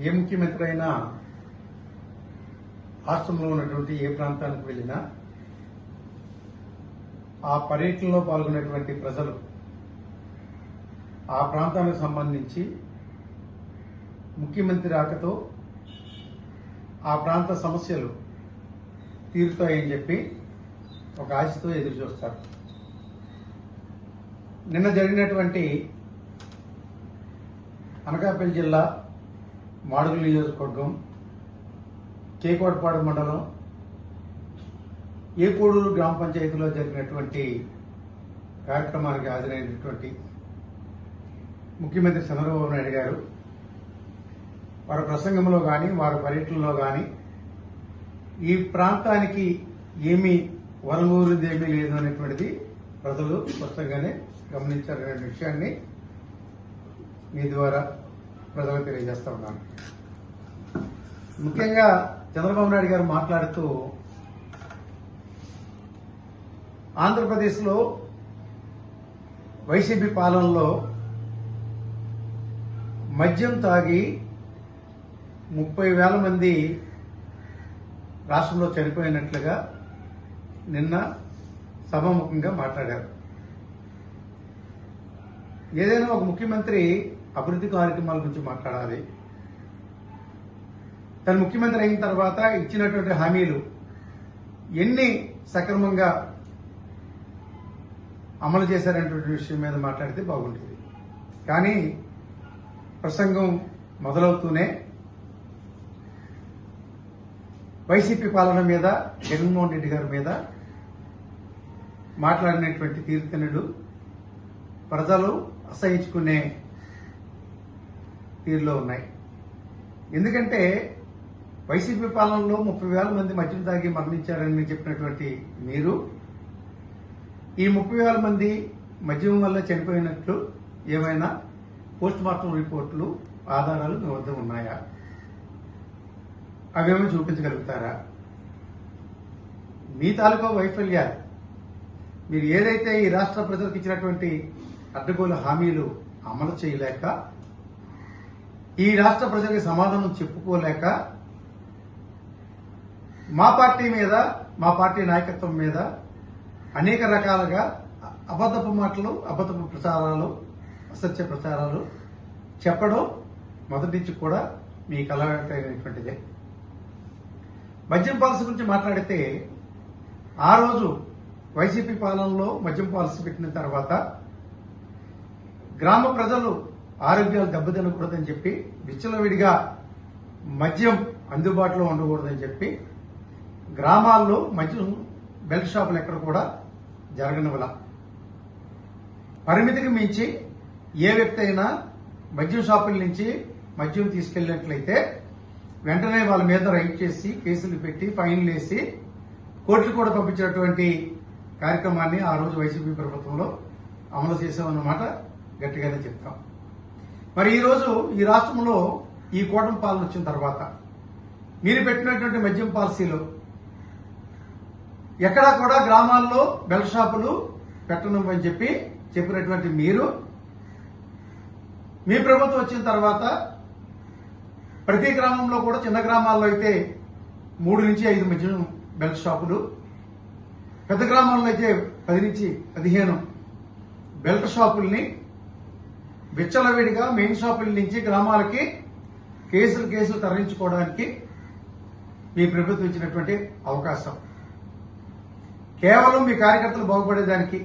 ఏ ముఖ్యమంత్రి అయినా రాష్ట్రంలో ఉన్నటువంటి ఏ ప్రాంతానికి వెళ్ళినా ఆ పర్యటనలో పాల్గొనేటువంటి ప్రజలు ఆ ప్రాంతానికి సంబంధించి ముఖ్యమంత్రి రాకతో ఆ ప్రాంత సమస్యలు తీరుతాయని చెప్పి ఒక ఆశతో ఎదురు చూస్తారు. నిన్న జరిగినటువంటి అనకాపల్లి జిల్లా మాడుగుల నియోజకవర్గం కేకోటపాడు మండలం ఏకోడూరు గ్రామ పంచాయతీలో జరిగినటువంటి కార్యక్రమానికి హాజరైనటువంటి ముఖ్యమంత్రి చంద్రబాబు నాయుడు గారు వారి ప్రసంగంలో కానీ వారి పర్యటనలో కానీ ఈ ప్రాంతానికి ఏమీ వనగూరింది ఏమీ లేదు అనేటువంటిది ప్రజలు స్పష్టంగానే గమనించారనే విషయాన్ని మీ ద్వారా ప్రజలకు తెలియజేస్తా ఉన్నాను. ముఖ్యంగా చంద్రబాబు నాయుడు గారు మాట్లాడుతూ ఆంధ్రప్రదేశ్లో వైసీపీ పాలనలో మద్యం తాగి 30,000 మంది రాష్ట్రంలో చనిపోయినట్లుగా నిన్న సభాముఖంగా మాట్లాడారు. ఏదైనా ఒక ముఖ్యమంత్రి అభివృద్ధి కార్యక్రమాల గురించి మాట్లాడాలి. తను ముఖ్యమంత్రి అయిన తర్వాత ఇచ్చినటువంటి హామీలు ఎన్ని సక్రమంగా అమలు చేశారనేటువంటి విషయం మీద మాట్లాడితే బాగుంటుంది. కానీ ప్రసంగం మొదలవుతూనే వైసీపీ పాలన మీద జగన్మోహన్ రెడ్డి గారి మీద మాట్లాడినటువంటి తీరుతెన్నులు ప్రజలు అసహించుకునే తీరులో ఉన్నాయి. ఎందుకంటే వైసీపీ పాలనలో 30,000 మంది మద్యం తాగి మరణించారని చెప్పినటువంటి మీరు ఈ 30,000 మంది మద్యం వల్ల చనిపోయినట్లు ఏమైనా పోస్ట్ మార్టం రిపోర్టులు ఆధారాలు మీ వద్ద ఉన్నాయా? అవేమో చూపించగలుగుతారా? మీ తాలూకా వైఫల్యాలు మీరు ఏదైతే ఈ రాష్ట్ర ప్రజలకు ఇచ్చినటువంటి అడ్డగోలు హామీలు అమలు చేయలేక ఈ రాష్ట్ర ప్రజలకు సమాధానం చెప్పుకోలేక మా పార్టీ మీద మా పార్టీ నాయకత్వం మీద అనేక రకాలుగా అబద్ధపు మాటలు అబద్ధపు ప్రచారాలు అసత్య ప్రచారాలు చెప్పడం మొదటి నుంచి కూడా మీకు అలవాటైనటువంటిదే. మద్యం పాలసీ గురించి మాట్లాడితే ఆ రోజు వైసీపీ పాలనలో మద్యం పాలసీ పెట్టిన తర్వాత గ్రామ ప్రజలు ఆరోగ్యాలు దెబ్బతినకూడదని చెప్పి విచ్చలవిడిగా మద్యం అందుబాటులో ఉండకూడదని చెప్పి గ్రామాల్లో మద్యం బెల్ట్ షాపులు ఎక్కడ కూడా జరగనివ్వాల. పరిమితికి మించి ఏ వ్యక్తి అయినా మద్యం షాపుల నుంచి మద్యం తీసుకెళ్లినట్లయితే వెంటనే వాళ్ళ మీద రైడ్ చేసి కేసులు పెట్టి ఫైన్లు వేసి కోర్టులు కూడా పంపించినటువంటి కార్యక్రమాన్ని ఆ రోజు వైసీపీ ప్రభుత్వంలో అమలు చేశామన్నమాట గట్టిగానే చెప్తాం. మరి ఈ రోజు ఈ రాష్ట్రంలో ఈ కూటమి పాలన వచ్చిన తర్వాత మీరు పెట్టినటువంటి మద్యం పాలసీలో ఎక్కడా కూడా గ్రామాల్లో బెల్ట్ షాపులు పెట్టనుమని చెప్పినటువంటి మీరు మీ ప్రభుత్వం వచ్చిన తర్వాత ప్రతి గ్రామంలో కూడా చిన్న గ్రామాల్లో అయితే 3 నుంచి 5 మద్యం బెల్ట్ షాపులు, పెద్ద గ్రామాల్లో అయితే 10 నుంచి 15 బెల్ట్ షాపుల్ని విచ్చలవిడిగా మెయిన్ షాపుల నుంచి గ్రామాలకి కేసులు తరలించుకోవడానికి మీ ప్రభుత్వం ఇచ్చినటువంటి అవకాశం కేవలం మీ కార్యకర్తలు బాగుపడేదానికి,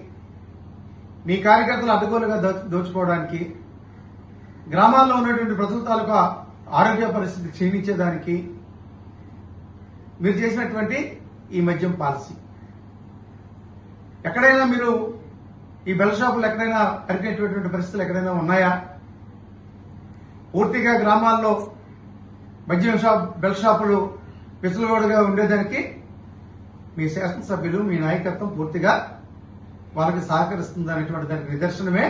మీ కార్యకర్తలు అడ్డగోలుగా దోచుకోవడానికి, గ్రామాల్లో ఉన్నటువంటి ప్రజల తాలూకా ఆరోగ్య పరిస్థితి క్షీణించేదానికి మీరు చేసినటువంటి ఈ మద్యం పాలసీ. ఎక్కడైనా మీరు ఈ బెల్ట్ షాపులు ఎక్కడైనా అరికేటటువంటి పరిస్థితులు ఎక్కడైనా ఉన్నాయా? పూర్తిగా గ్రామాల్లో మద్యం బెల్ట్ షాపులు విసులుగోడుగా ఉండేదానికి మీ శాసనసభ్యులు మీ నాయకత్వం పూర్తిగా వాళ్ళకి సహకరిస్తుంది అనేటువంటి దానికి నిదర్శనమే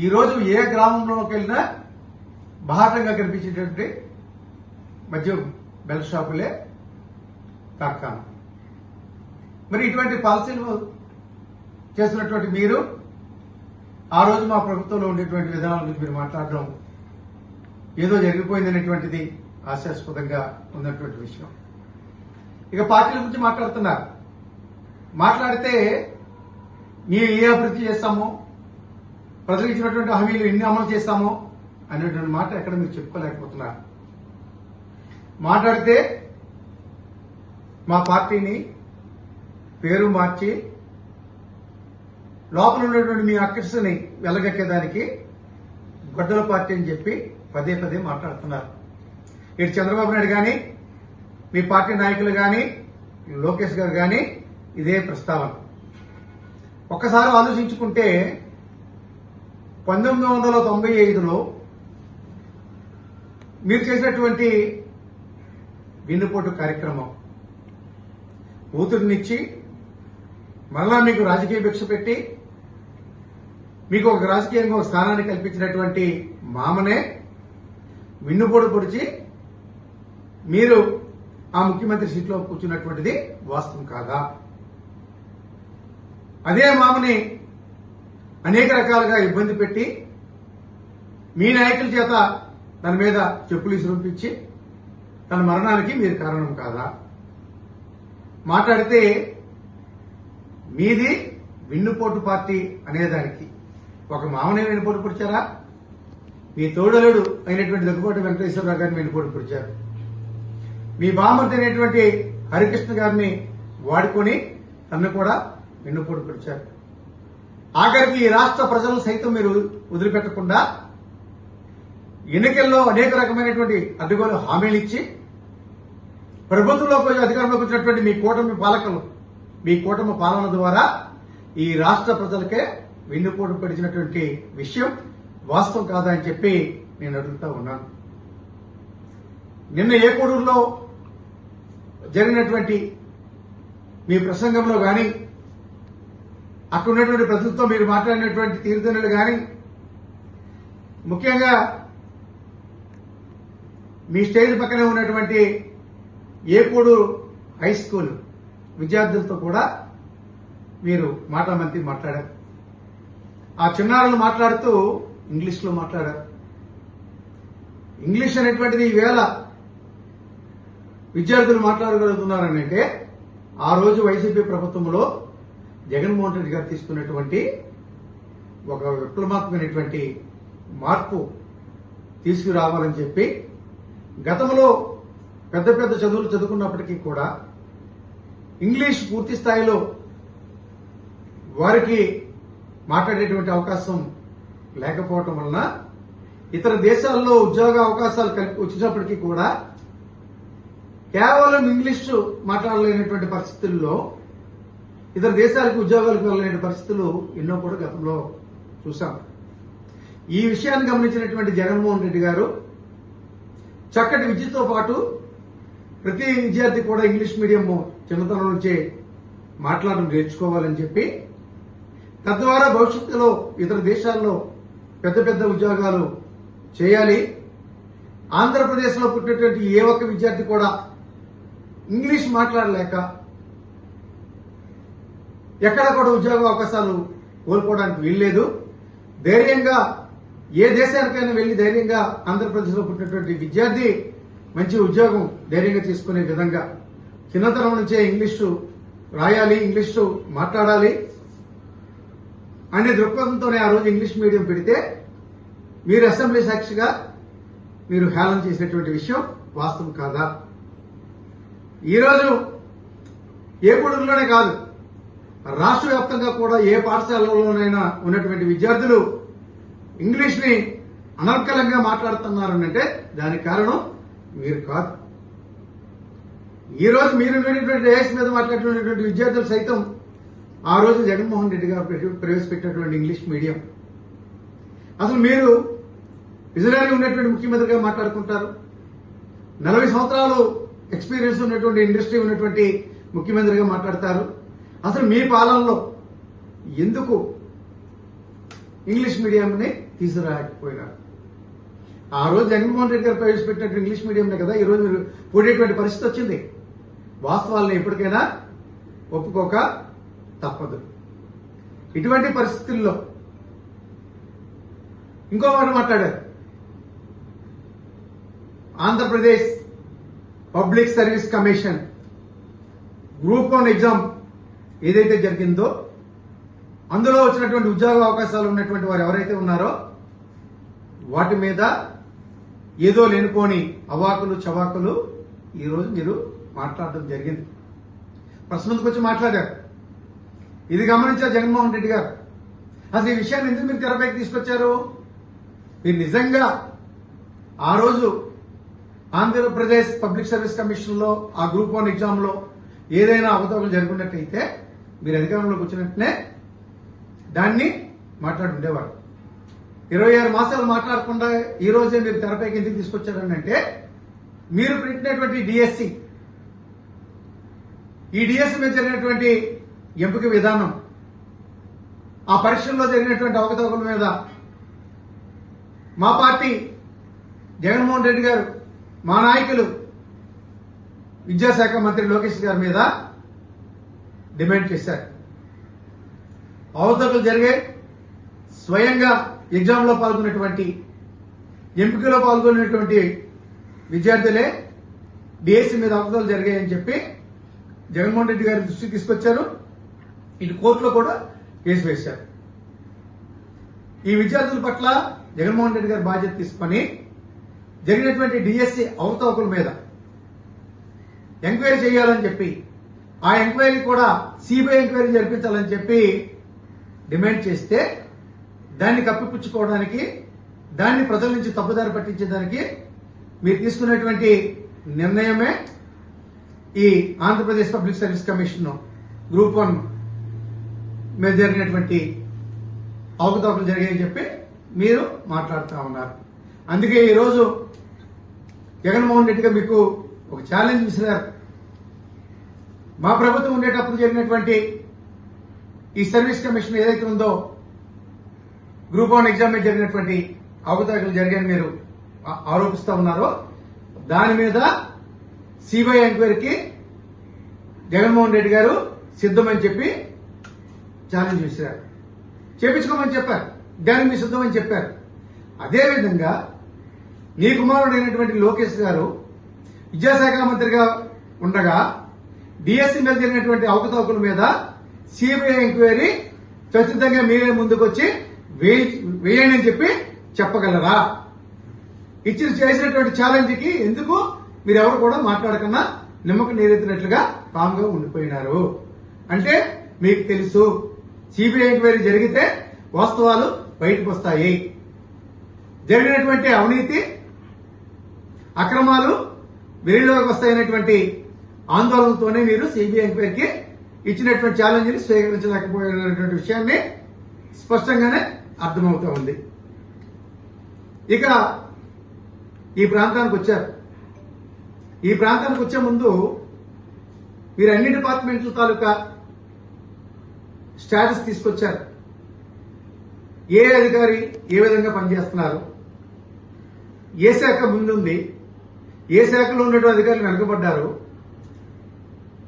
ఈ రోజు ఏ గ్రామంలోకి వెళ్ళినా బాహటంగా కనిపించేటువంటి మద్యం బెల్ట్ షాపులే తార్కాణం. మరి ఇటువంటి పాలసీలు చేసినటువంటి మీరు ఆ రోజు మా ప్రభుత్వంలో ఉండేటువంటి విధానాల గురించి మీరు మాట్లాడడం ఏదో జరిగిపోయిందనేటువంటిది హాస్యాస్పదంగా ఉన్నటువంటి విషయం. ఇక పార్టీల గురించి మాట్లాడుతున్నారు. మాట్లాడితే మేము ఏ అభివృద్ధి చేస్తామో, ప్రజలకు ఇచ్చినటువంటి హామీలు ఎన్ని అమలు చేస్తామో అనేటువంటి మాట ఎక్కడ మీరు చెప్పుకోలేకపోతున్నారు. మాట్లాడితే మా పార్టీని పేరు మార్చి లోపల ఉన్నటువంటి మీ అక్కర్స్ని వెలగక్కేదానికి గొడ్డల పార్టీ అని చెప్పి పదే పదే మాట్లాడుతున్నారు. ఇటు చంద్రబాబు నాయుడు కానీ, మీ పార్టీ నాయకులు కానీ, లోకేష్ గారు కానీ ఇదే ప్రస్తావన. ఒక్కసారి ఆలోచించుకుంటే 1995లో మీరు చేసినటువంటి వెన్నుపోటు కార్యక్రమం, కూతురునిచ్చి మరలా మీకు రాజకీయ భిక్ష పెట్టి మీకు ఒక రాజకీయంగా ఒక స్థానాన్ని కల్పించినటువంటి మామనే వెన్నుపోటు పొడిచి మీరు ఆ ముఖ్యమంత్రి సీట్లో కూర్చున్నటువంటిది వాస్తవం కాదా? అదే మామని అనేక రకాలుగా ఇబ్బంది పెట్టి మీ నాయకుల చేత తన మీద చెప్పులు ఇసురుపించి తన మరణానికి మీరు కారణం కాదా? మాట్లాడితే మీది వెన్నుపోటు పార్టీ అనేదానికి ఒక మామనే వెన్నుపోటు పొడిచారా? మీ తోడలుడు అయినటువంటి దగ్గుబాటి వెంకటేశ్వరరావు గారిని వెన్నుపోటు పొడిచారు. మీ బామర్ది అయినటువంటి హరికృష్ణ గారిని వాడుకొని తనను కూడా వెన్నుపోటు పొడిచారు. ఆఖరికి ఈ రాష్ట్ర ప్రజలు సైతం మీరు వదిలిపెట్టకుండా ఎన్నికల్లో అనేక రకమైనటువంటి అడ్డుగోలు హామీలు ఇచ్చి ప్రభుత్వంలోకి అధికారంలోకి వచ్చినటువంటి మీ కూటమి పాలకులు, మీ కూటమి పాలన ద్వారా ఈ రాష్ట్ర ప్రజలకే వెన్నుపోటు పడిచినటువంటి విషయం వాస్తవం కాదా అని చెప్పి నేను అడుగుతా ఉన్నాను. నిన్న ఏకూడూరులో జరిగినటువంటి మీ ప్రసంగంలో కానీ, అక్కడ ఉన్నటువంటి ప్రజలతో మీరు మాట్లాడినటువంటి తీరుతెన్నులు కానీ, ముఖ్యంగా మీ స్టేజ్ పక్కనే ఉన్నటువంటి ఏకూడూరు హై స్కూల్ విద్యార్థులతో కూడా మీరు మాటామంతి మాట్లాడారు. ఆ చిన్నారులు మాట్లాడుతూ ఇంగ్లీష్లో మాట్లాడారు. ఇంగ్లీష్ అనేటువంటిది ఈవేళ విద్యార్థులు మాట్లాడగలుగుతున్నారని అంటే ఆ రోజు వైసీపీ ప్రభుత్వంలో జగన్మోహన్ రెడ్డి గారు తీసుకున్నటువంటి ఒక విప్లవాత్మకమైనటువంటి మార్పు తీసుకురావాలని చెప్పి గతంలో పెద్ద పెద్ద చదువులు చదువుకున్నప్పటికీ కూడా ఇంగ్లీష్ పూర్తి స్థాయిలో వారికి మాట్లాడేటువంటి అవకాశం లేకపోవటం వలన ఇతర దేశాల్లో ఉద్యోగ అవకాశాలు వచ్చినప్పటికీ కూడా కేవలం ఇంగ్లీష్ మాట్లాడలేనటువంటి పరిస్థితుల్లో ఇతర దేశాలకు ఉద్యోగాలకు వెళ్ళలేని పరిస్థితులు ఎన్నో కూడా గతంలో చూశాం. ఈ విషయాన్ని గమనించినటువంటి జగన్మోహన్ రెడ్డి గారు చక్కటి విద్యతో పాటు ప్రతి విద్యార్థి కూడా ఇంగ్లీష్ మీడియం చిన్నతనం నుంచే మాట్లాడడం నేర్చుకోవాలని చెప్పి తద్వారా భవిష్యత్తులో ఇతర దేశాల్లో పెద్ద పెద్ద ఉద్యోగాలు చేయాలి. ఆంధ్రప్రదేశ్లో పుట్టినటువంటి ఏ ఒక్క విద్యార్థి కూడా ఇంగ్లీష్ మాట్లాడలేక ఎక్కడ కూడా ఉద్యోగ అవకాశాలు కోల్పోవడానికి వీల్లేదు. ధైర్యంగా ఏ దేశానికైనా వెళ్లి ధైర్యంగా ఆంధ్రప్రదేశ్లో పుట్టినటువంటి విద్యార్థి మంచి ఉద్యోగం ధైర్యంగా తీసుకునే విధంగా చిన్నతనం నుంచే ఇంగ్లీషు రాయాలి, ఇంగ్లీషు మాట్లాడాలి అనే దృక్పథంతోనే ఆ రోజు ఇంగ్లీష్ మీడియం పెడితే మీరు అసెంబ్లీ సాక్షిగా మీరు హేళన చేసినటువంటి విషయం వాస్తవం కాదా? ఈరోజు ఏ గూడూరులోనే కాదు రాష్ట్ర వ్యాప్తంగా కూడా ఏ పాఠశాలలోనైనా ఉన్నటువంటి విద్యార్థులు ఇంగ్లీష్ ని అనర్గళంగా మాట్లాడుతున్నారనంటే దానికి కారణం మీరు కాదు. ఈ రోజు మీరు డేస్ మీద మాట్లాడుతున్నటువంటి విద్యార్థులు సైతం ఆ రోజు జగన్మోహన్ రెడ్డి గారు ప్రవేశపెట్టినటువంటి ఇంగ్లీష్ మీడియం. అసలు మీరు విజనరీ ఉన్నటువంటి ముఖ్యమంత్రిగా మాట్లాడుకుంటారు, 40 సంవత్సరాలు ఎక్స్పీరియన్స్ ఉన్నటువంటి ఇండస్ట్రీ ఉన్నటువంటి ముఖ్యమంత్రిగా మాట్లాడతారు. అసలు మీ పాలనలో ఎందుకు ఇంగ్లీష్ మీడియంని తీసుకురాకపోయినారు? ఆ రోజు జగన్మోహన్ రెడ్డి గారు ప్రవేశపెట్టినట్టు ఇంగ్లీష్ మీడియంనే కదా ఈ రోజు మీరు పోయేటువంటి పరిస్థితి వచ్చింది. వాస్తవాలను ఎప్పటికైనా ఒప్పుకోక తప్పదు. ఇటువంటి పరిస్థితుల్లో ఇంకో మాట మాట్లాడారు. Andhra Pradesh public service commission group 1 exam ఏదైతే జరిగిందో అందులో వచ్చినటువంటి ఉద్యోగ అవకాశాలు ఉన్నటువంటి వారు ఎవరైతే ఉన్నారో వాటి మీద ఏదో లేనిపోని అవాకులు చవాకులు ఈరోజు మీరు మాట్లాడడం జరిగింది. ప్రెస్ ముందుకు వచ్చి మాట్లాడారు. ఇది గమనించారు జగన్మోహన్ రెడ్డి గారు. అసలు ఈ విషయాన్ని ఎందుకు మీరు తెరపైకి తీసుకొచ్చారు? మీరు నిజంగా ఆ రోజు ఆంధ్రప్రదేశ్ పబ్లిక్ సర్వీస్ కమిషన్ లో ఆ గ్రూప్ 1 ఎగ్జామ్ లో ఏదైనా అవతవకలు జరుగుతున్నట్టయితే మీరు అధికారంలోకి వచ్చినట్టునే దాన్ని మాట్లాడుండేవారు. 26 మాసాలు మాట్లాడకుండా ఈ రోజే మీరు తెరపైకి ఎందుకు తీసుకొచ్చారని అంటే మీరు పెట్టినటువంటి డిఎస్సి, ఈ డిఎస్సి మీద జరిగినటువంటి ఎంపిక విధానం, ఆ పరీక్షల్లో జరిగినటువంటి అవకతవకల మీద మా పార్టీ జగన్మోహన్ రెడ్డి గారు, మా నాయకులు విద్యాశాఖ మంత్రి లోకేష్ గారి మీద డిమాండ్ చేశారు. అవకతవకలు జరిగాయి. స్వయంగా ఎగ్జామ్ లో పాల్గొన్నటువంటి, ఎంపికలో పాల్గొన్నటువంటి విద్యార్థులే డిఎస్సి మీద అవకతవకలు జరిగాయని చెప్పి జగన్మోహన్ రెడ్డి గారి దృష్టికి తీసుకొచ్చారు. ఇటు కోర్టులో కూడా కేసు వేశారు. ఈ విద్యార్థుల పట్ల జగన్మోహన్ రెడ్డి గారు బాధ్యత తీసుకొని జరిగినటువంటి డిఎస్సి అవకతవకల మీద ఎంక్వైరీ చేయాలని చెప్పి, ఆ ఎంక్వైరీ కూడా సిబిఐ ఎంక్వైరీ జరిపించాలని చెప్పి డిమాండ్ చేస్తే దాన్ని కప్పిపుచ్చుకోవడానికి, దాన్ని ప్రజల నుంచి తప్పుదారి పట్టించేదానికి మీరు తీసుకున్నటువంటి నిర్ణయమే ఈ Andhra Pradesh public service commission group 1 మీద జరిగినటువంటి అవకతవకలు జరిగాయని చెప్పి మీరు మాట్లాడుతూ ఉన్నారు. అందుకే ఈరోజు జగన్మోహన్ రెడ్డి గారు మీకు ఒక ఛాలెంజ్ ఇస్తున్నారు. మా ప్రభుత్వం ఉండేటప్పుడు జరిగినటువంటి ఈ సర్వీస్ కమిషన్ ఏదైతే ఉందో గ్రూప్ 1 ఎగ్జామ్ మీద జరిగినటువంటి అవకతవకలు జరిగాయని మీరు ఆరోపిస్తా ఉన్నారో దాని మీద సిబిఐ ఎంక్వైరీకి జగన్మోహన్ రెడ్డి గారు సిద్ధమని చెప్పి ఛాలెంజ్ చేశారు. చేపించుకోమని చెప్పారు. దానికి మీరు సిద్ధమని చెప్పారు. అదేవిధంగా నీ కుమారుడైనటువంటి లోకేష్ గారు విద్యాశాఖ మంత్రిగా ఉండగా డిఎస్సి మీద జరిగినటువంటి అవకతవకల మీద సిబిఐ ఎంక్వైరీ ఖచ్చితంగా మీరే ముందుకొచ్చి వేయండి అని చెప్పి చెప్పగలరా? చేసినటువంటి ఛాలెంజ్ కి ఎందుకు మీరెవరు కూడా మాట్లాడకుండా నిమ్మకం నీరెత్తినట్లుగా కామ్గా ఉండిపోయినారు? అంటే మీకు తెలుసు సిబిఐ ఎంక్వైరీ జరిగితే వాస్తవాలు బయటకు వస్తాయి. జరిగినటువంటి అవినీతి అక్రమాలు వెలుగులోకి వస్తాయనేటువంటి ఆందోళనతోనే మీరు సిబిఐ ఎంక్వైరీకి ఇచ్చినటువంటి ఛాలెంజ్ ని స్వీకరించలేకపోయినటువంటి విషయాన్ని స్పష్టంగానే అర్థమవుతా ఉంది. ఇక ఈ ప్రాంతానికి వచ్చారు. ఈ ప్రాంతానికి వచ్చే ముందు మీరు అన్ని డిపార్ట్మెంట్ల తాలూకా స్టాటస్ తీసుకొచ్చారు. ఏ అధికారి ఏ విధంగా పనిచేస్తున్నారు, ఏ శాఖ ముందుంది, ఏ శాఖలో ఉన్నటువంటి అధికారులు వెనకబడ్డారు.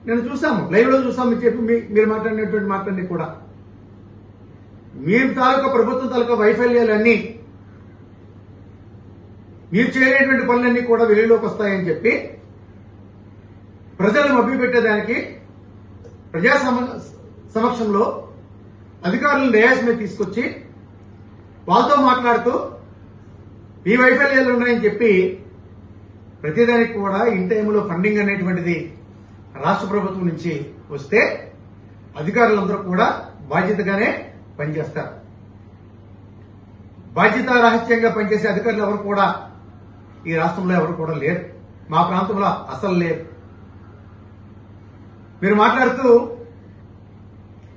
నేను చూసాము, లైవ్ లో చూసాము. మీరు చెప్పి మీరు మాట్లాడినటువంటి మాటలన్నీ కూడా మీరు తాలూకా ప్రభుత్వం తాలూకా వైఫల్యాలన్నీ, మీరు చేయలేటువంటి పనులన్నీ కూడా వెలుగులోకి వస్తాయని చెప్పి ప్రజలు మభ్యపెట్టేదానికి ప్రజా సమక్షంలో అధికారులను డయాస్ మీద తీసుకొచ్చి వాళ్ళతో మాట్లాడుతూ ఈ వైఫల్యాలు ఉన్నాయని చెప్పి ప్రతిదానికి కూడా ఇన్ టైంలో ఫండింగ్ అనేటువంటిది రాష్ట్ర ప్రభుత్వం నుంచి వస్తే అధికారులందరూ కూడా బాధ్యతగానే పనిచేస్తారు. బాధ్యత రహస్యంగా పనిచేసే అధికారులు ఎవరు కూడా ఈ రాష్ట్రంలో ఎవరు కూడా లేరు. మా ప్రాంతంలో అసలు లేరు. మీరు మాట్లాడుతూ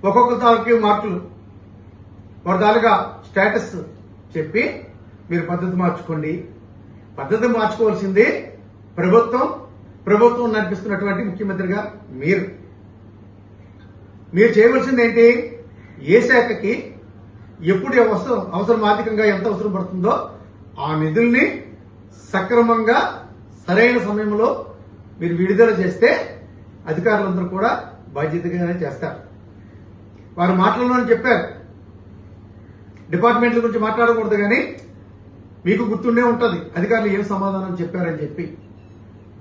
ఒక్కొక్క తాలూకు మార్కులు వారి తాలూకా స్టేటస్ చెప్పి మీరు పద్ధతి మార్చుకోండి. పద్ధతి మార్చుకోవాల్సింది ప్రభుత్వం నడిపిస్తున్నటువంటి ముఖ్యమంత్రిగా మీరు చేయవలసింది ఏంటి? ఏ శాఖకి ఎప్పుడు అవసరం ఆర్థికంగా ఎంత అవసరం పడుతుందో ఆ నిధుల్ని సక్రమంగా సరైన సమయంలో మీరు విడుదల చేస్తే అధికారులందరూ కూడా బాధ్యతగానే చేస్తారు. వారు మాటల్లోనే చెప్పారు, డిపార్ట్మెంట్ల గురించి మాట్లాడకూడదు కానీ మీకు గుర్తుండే ఉంటది అధికారులు ఏం సమాధానం చెప్పారని చెప్పి.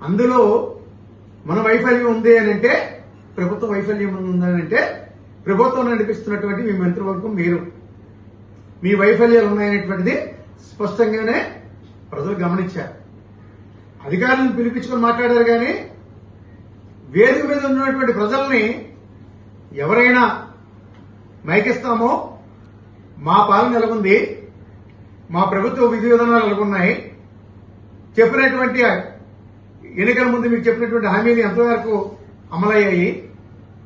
అందులో మన వైఫల్యం ఉంది అని అంటే, ప్రభుత్వ వైఫల్యం ఉందని అంటే, ప్రభుత్వం నడిపిస్తున్నటువంటి మీ మంత్రివర్గం మీరు మీ వైఫల్యాలు ఉన్నాయనేటువంటిది స్పష్టంగానే ప్రజలు గమనించారు. అధికారులను పిలిపించుకొని మాట్లాడారు కానీ వేదిక మీద ఉన్నటువంటి ప్రజల్ని ఎవరైనా మైకిస్తామో మా పాలన ఎలాగుంది, మా ప్రభుత్వ విధి విధానాలు ఎలాగున్నాయి, చెప్పినటువంటి ఎన్నికల ముందు మీకు చెప్పినటువంటి హామీలు ఎంతవరకు అమలయ్యాయి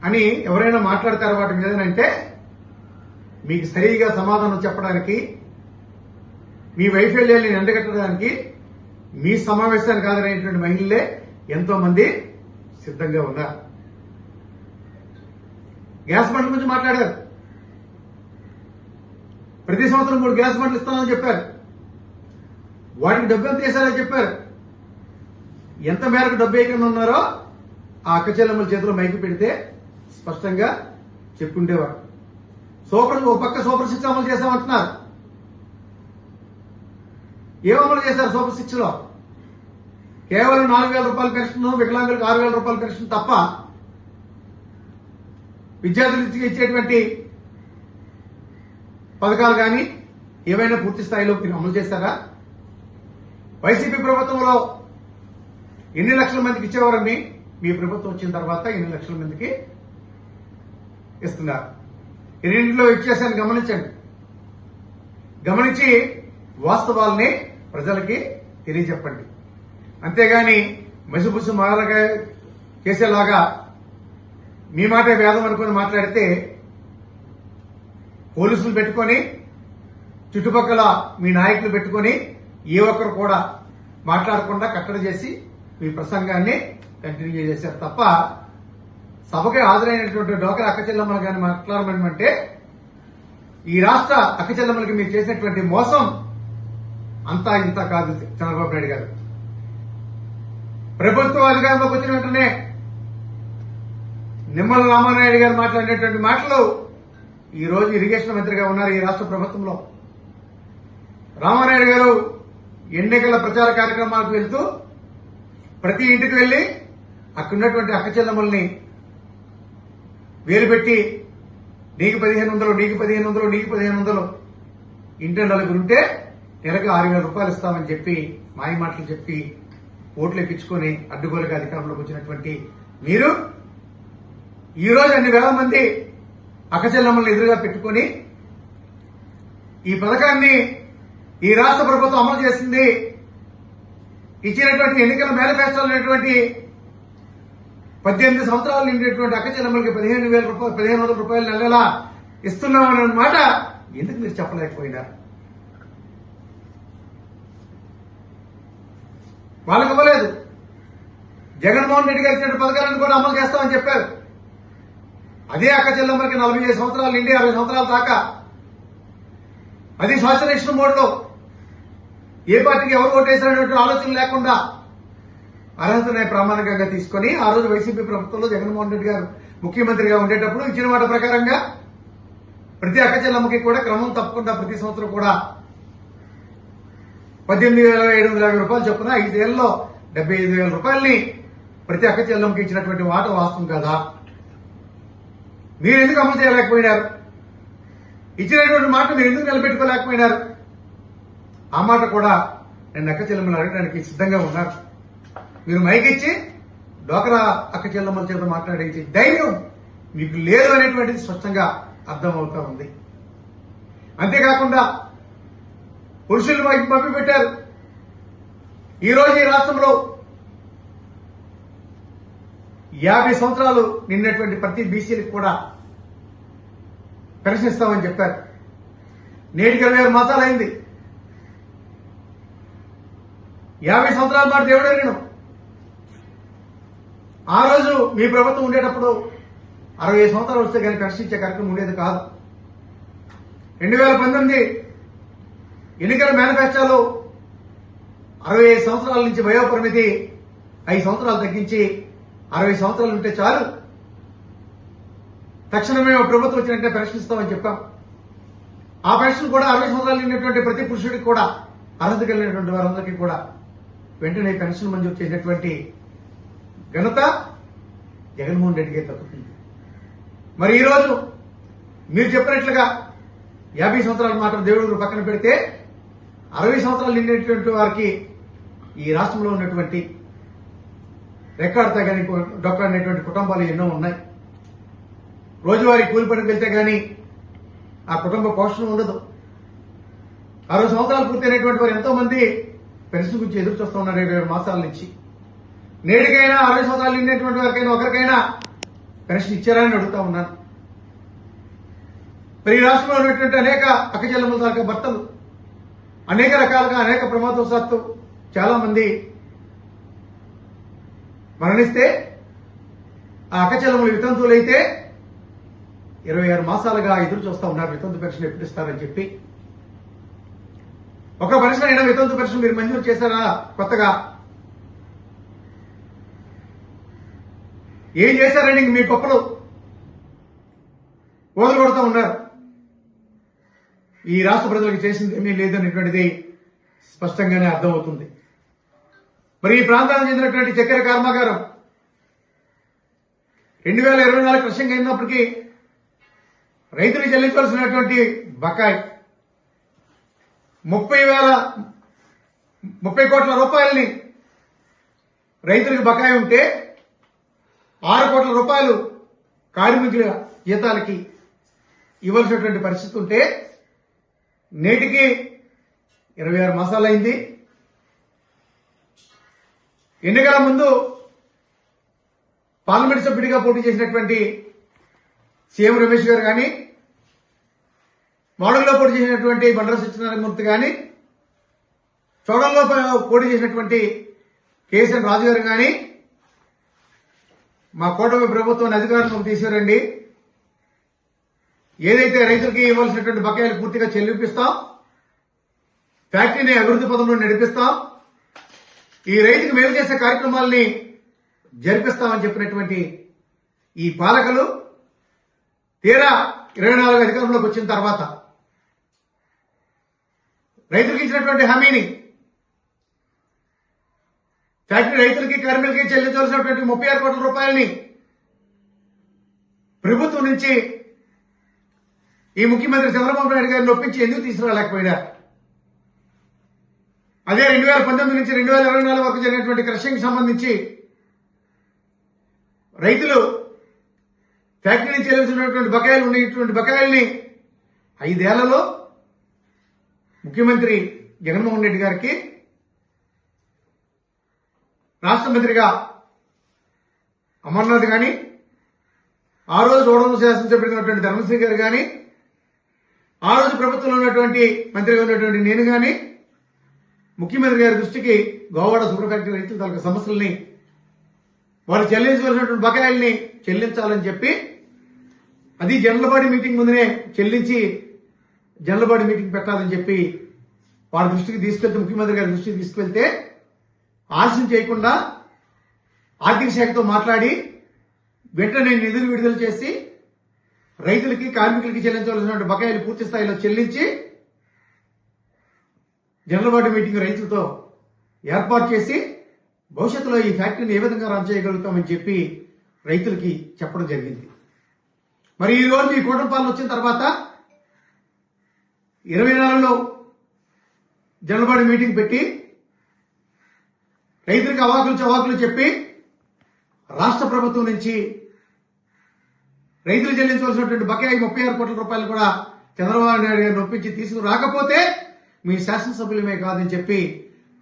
అని ఎవరైనా మాట్లాడతారు వాటి మీదనంటే మీకు సరిగా సమాధానం చెప్పడానికి, మీ వైఫల్యాన్ని ఎండగట్టడానికి మీ సమావేశానికి హాజరైనటువంటి మహిళలే ఎంతో మంది సిద్ధంగా ఉన్నారు. గ్యాస్ బండ్ల గురించి మాట్లాడారు. ప్రతి సంవత్సరం 3 గ్యాస్ బండ్లు ఇస్తామని చెప్పారు. వాటికి డబ్బు ఎంత వేశారని చెప్పారు. ఎంత మేరకు డబ్బు వేయకుండా ఉన్నారో ఆ అక్క చెల్లెమ్మల చేతిలో మైకి పెడితే స్పష్టంగా చెప్పుండేవారు. ఒక పక్క సూపర్ 6 అమలు చేశామంటున్నారు. ఏం అమలు చేశారు సూపర్ 6 లో? కేవలం 4,000 రూపాయల పెన్షన్, వికలాంగులకు 6,000 రూపాయల పెన్షన్ తప్ప విద్యార్థులకు ఇచ్చేటువంటి పథకాలు కానీ ఏవైనా పూర్తి స్థాయిలో మీరు అమలు చేశారా? వైసీపీ ప్రభుత్వంలో ఎన్ని లక్షల మందికి ఇచ్చేవారని మీ ప్రభుత్వం వచ్చిన తర్వాత ఎన్ని లక్షల మందికి ఇస్తున్నారు? ఎన్నింటిలో ఇచ్చేసాను గమనించండి. గమనించి వాస్తవాల్ని ప్రజలకి తెలియజెప్పండి. అంతేగాని మసిబుసు మారగా చేసేలాగా మీ మాటే వేదం అనుకుని మాట్లాడితే పోలీసులు పెట్టుకొని చుట్టుపక్కల మీ నాయకులు పెట్టుకొని ఏ ఒక్కరు కూడా మాట్లాడకుండా కట్టడి చేసి మీ ప్రసంగాన్ని కంటిన్యూ చేశారు తప్ప సభకి హాజరైనటువంటి డోక్రా అక్క చెల్లెమ్మలు కానీ మాట్లాడమంటే ఈ రాష్ట్ర అక్క చెల్లెమ్మలకి మీరు చేసినటువంటి మోసం అంతా ఇంత కాదు. చంద్రబాబు నాయుడు గారు ప్రభుత్వం అధికారంలోకి వచ్చిన వెంటనే నిమ్మల రామానాయుడు గారు మాట్లాడినటువంటి మాటలు ఈ రోజు ఇరిగేషన్ మంత్రిగా ఉన్నారు ఈ రాష్ట్ర ప్రభుత్వంలో. రామానాయుడు గారు ఎన్నికల ప్రచార కార్యక్రమాలకు వెళ్తూ ప్రతి ఇంటికి వెళ్లి అక్కడున్నటువంటి అక్క చెల్లెమ్మల్ని వేలు పెట్టి నీకు 1,500, నీకు 1,500, నీకు 1,500, ఇంటి నలుగురుంటే నెలకు 6,000 రూపాయలు ఇస్తామని చెప్పి మాయ మాటలు చెప్పి ఓట్లు ఎక్కించుకొని అడ్డుగోలుగా అధికారంలోకి వచ్చినటువంటి మీరు ఈ రోజు అన్ని వేల మంది అక్క చెల్లెమ్మల్ని ఎదురుగా పెట్టుకుని ఈ పథకాన్ని ఈ రాష్ట్ర ప్రభుత్వం అమలు చేసింది. ఇచ్చినటువంటి ఎన్నికల మేనిఫెస్టోలో ఉన్నటువంటి 18 సంవత్సరాలు నిండినటువంటి అక్క చెల్లెమ్మలకి 1,500 రూపాయలు నెలలా ఇస్తున్నామన్న మాట ఎందుకు మీరు చెప్పలేకపోయినారు? వాళ్ళకి ఇవ్వలేదు. జగన్మోహన్ రెడ్డి గారు ఇచ్చిన పథకాలను కూడా అమలు చేస్తామని చెప్పారు. అదే అక్క చెల్లెమ్మలకి 45 సంవత్సరాల నుండి 60 సంవత్సరాల దాకా అది శాసనేషన్ మోడ్లో ఏ పార్టీకి ఎవరు ఓటేసినటువంటి ఆలోచన లేకుండా అర్హతనే ప్రామాణికంగా తీసుకుని ఆ రోజు వైసీపీ ప్రభుత్వంలో జగన్మోహన్ రెడ్డి గారు ముఖ్యమంత్రిగా ఉండేటప్పుడు ఇచ్చిన మాట ప్రకారంగా ప్రతి అక్క చెల్లెమ్మకి కూడా క్రమం తప్పకుండా ప్రతి సంవత్సరం కూడా 18,750 రూపాయలు చొప్పున 5 ఏళ్లలో 75,000 రూపాయలని ప్రతి అక్క చెల్లెమ్మకి ఇచ్చినటువంటి మాట వాస్తవం కదా. మీరు ఎందుకు అమలు చేయలేకపోయినారు? ఇచ్చినటువంటి మాట మీరు ఎందుకు నిలబెట్టుకోలేకపోయినారు? ఆ మాట కూడా నేను అక్క చెల్లెమ్మలు అడగడానికి సిద్ధంగా ఉన్నారు. మీరు మైకిచ్చి డోక్రా అక్క చెల్లెమ్మల చేత మాట్లాడించి ధైర్యం మీకు లేదు అనేటువంటిది స్పష్టంగా అర్థమవుతా ఉంది. అంతేకాకుండా పురుషులు పంపి పెట్టారు. ఈ రోజు ఈ రాష్ట్రంలో 50 సంవత్సరాలు నిన్నటువంటి ప్రతి బీసీలకు కూడా పెన్షన్ ఇస్తామని చెప్పారు. నేటికి 26 మాసాలు అయింది. 50 సంవత్సరాల మాట దేవుడు ఎరిగినాం. ఆ రోజు మీ ప్రభుత్వం ఉండేటప్పుడు 60 సంవత్సరాలు వస్తే కానీ పెన్షన్ ఇచ్చే కార్యక్రమం ఉండేది కాదు. 2019 ఎన్నికల మేనిఫెస్టోలో 65 సంవత్సరాల నుంచి వయోపరిమితి 5 సంవత్సరాలు తగ్గించి 60 సంవత్సరాలు ఉంటే చాలు, తక్షణమే ప్రభుత్వం వచ్చినట్టే పెన్షన్ ఇస్తామని చెప్పాం. ఆ పెన్షన్ కూడా 60 సంవత్సరాలు నిండినటువంటి ప్రతి పురుషుడికి కూడా అర్హత కలిగినటువంటి వారందరికీ కూడా వెంటనే పెన్షన్ మంజూరు చేసినటువంటి ఘనత జగన్మోహన్ రెడ్డికే దక్కుతుంది. మరి ఈరోజు మీరు చెప్పినట్లుగా 50 సంవత్సరాల మాట దేవుడు పక్కన పెడితే 60 సంవత్సరాలు నిండినటువంటి వారికి ఈ రాష్ట్రంలో ఉన్నటువంటి రెక్కాడితే కానీ డొక్కడినటువంటి కుటుంబాలు ఎన్నో ఉన్నాయి. రోజువారీ కూలి పనికి వెళ్తే గానీ ఆ కుటుంబ పోషణ ఉండదు. 60 సంవత్సరాలు పూర్తయినటువంటి వారు ఎంతో మంది పెన్షన్ గురించి ఎదురు చూస్తూ ఉన్నారు 27 మాసాల నుంచి. నేటికైనా 60 సంవత్సరాలు నిండినటువంటి వారికైనా ఒకరికైనా పెన్షన్ ఇచ్చారని అడుగుతా ఉన్నాను. మరి ఈ రాష్ట్రంలో ఉన్నటువంటి అనేక అక్కచెల్లెమ్మల దాకా భర్తలు అనేక రకాలుగా అనేక ప్రమాదవశాత్తు చాలా మంది మరణిస్తే ఆ అక్కచెల్లెమ్మలు వితంతువులైతే 26 మాసాలుగా ఎదురు చూస్తూ ఉన్నారు వితంతు పెన్షన్ ఎప్పుడు ఇస్తారని చెప్పి. ఒక పెన్షన్ అయినా వితంతు పెన్షన్ మీరు మంజూరు చేశారా? కొత్తగా ఏం చేశారని మీ గొప్పలు ఓదలు కొడుతూ ఉన్నారు. ఈ రాష్ట్ర ప్రజలకు చేసింది ఏమీ లేదనేటువంటిది స్పష్టంగానే అర్థమవుతుంది. మరి ఈ ప్రాంతానికి చెందినటువంటి చక్కెర కర్మాగారం 2024 కృష్ణంగా అయినప్పటికీ రైతులు చెల్లించాల్సినటువంటి బకాయి 30 కోట్ల రూపాయలని రైతులకు బకాయి ఉంటే 6 కోట్ల రూపాయలు కార్మికుల జీతాలకి ఇవ్వాల్సినటువంటి పరిస్థితి ఉంటే నేటికి 26 మాసాలైంది. ఎన్నికల ముందు పార్లమెంట్ సభ్యుడిగా పోటీ చేసినటువంటి సీఎం రమేష్ గారు కానీ, మోడల్లో పోటీ చేసినటువంటి బండారు సత్యనారాయణమూర్తి కానీ, చోడల్లో పోటీ చేసినటువంటి కేసీఎన్ రాజు గారు కానీ మా కూటమి ప్రభుత్వాన్ని అధికారంలోకి తీసుకురండి, ఏదైతే రైతులకి ఇవ్వాల్సినటువంటి బకాయిలు పూర్తిగా చెల్లిపిస్తాం, ఫ్యాక్టరీని అభివృద్ధి పదంలో నడిపిస్తాం, ఈ రైతుకు మేలు చేసే కార్యక్రమాల్ని జరిపిస్తామని చెప్పినటువంటి ఈ పాలకులు తీరా 24 అధికారంలోకి వచ్చిన తర్వాత రైతులకు ఇచ్చినటువంటి హామీని ఫ్యాక్టరీ రైతులకి కార్మికులకి చెల్లించాల్సినటువంటి 36 కోట్ల రూపాయలని ప్రభుత్వం నుంచి ఈ ముఖ్యమంత్రి చంద్రబాబు నాయుడు గారిని ఒప్పించి ఎందుకు తీసుకురాలేకపోయినారు? అదే 2019 నుంచి 2024 వరకు జరిగినటువంటి క్రషింగ్ సంబంధించి రైతులు ఫ్యాక్టరీ నుంచి చెల్లించినటువంటి బకాయిలు ఉన్నటువంటి బకాయిల్ని 5 ఏళ్లలో ముఖ్యమంత్రి జగన్మోహన్ రెడ్డి గారికి రాష్ట్ర మంత్రిగా అమర్నాథ్ గాని, ఆ రోజు రోడ్డు శాసనసభ్యుడిగా ధర్మశ్రీ గారు గాని, ఆ రోజు ప్రభుత్వంలో ఉన్నటువంటి మంత్రిగా ఉన్నటువంటి నేను గాని ముఖ్యమంత్రి గారి దృష్టికి గోవాడ షుగర్ ఫ్యాక్టరీ రైతుల తాలూకు సమస్యల్ని వారు చెల్లించవలసినటువంటి బకాయిల్ని చెల్లించాలని చెప్పి, అది జనరల్ మీటింగ్ ముందునే చెల్లించి జనరల్ మీటింగ్ పెట్టాలని చెప్పి వారి దృష్టికి తీసుకెళ్తే, ముఖ్యమంత్రి గారి దృష్టికి తీసుకెళ్తే ఆలస్యం చేయకుండా ఆర్థిక శాఖతో మాట్లాడి వెంటనే నిధులు విడుదల చేసి రైతులకి కార్మికులకి చెల్లించవలసినటువంటి బకాయిలు పూర్తి స్థాయిలో చెల్లించి జనరల్ మీటింగ్ రైతులతో ఏర్పాటు చేసి భవిష్యత్తులో ఈ ఫ్యాక్టరీని ఏ విధంగా రన్ చేయగలుగుతామని చెప్పి రైతులకి చెప్పడం జరిగింది. మరి ఈ రోజు ఈ కూటమి పాలన వచ్చిన తర్వాత 24లో జనరల్ మీటింగ్ పెట్టి రైతులకు అవాకులు చవాకులు చెప్పి రాష్ట్ర ప్రభుత్వం నుంచి రైతులు చెల్లించవలసినటువంటి బకాయి 36 కోట్ల రూపాయలు కూడా చంద్రబాబు నాయుడు గారిని ఒప్పించి తీసుకురాకపోతే మీ శాసనసభ్యులమే కాదని చెప్పి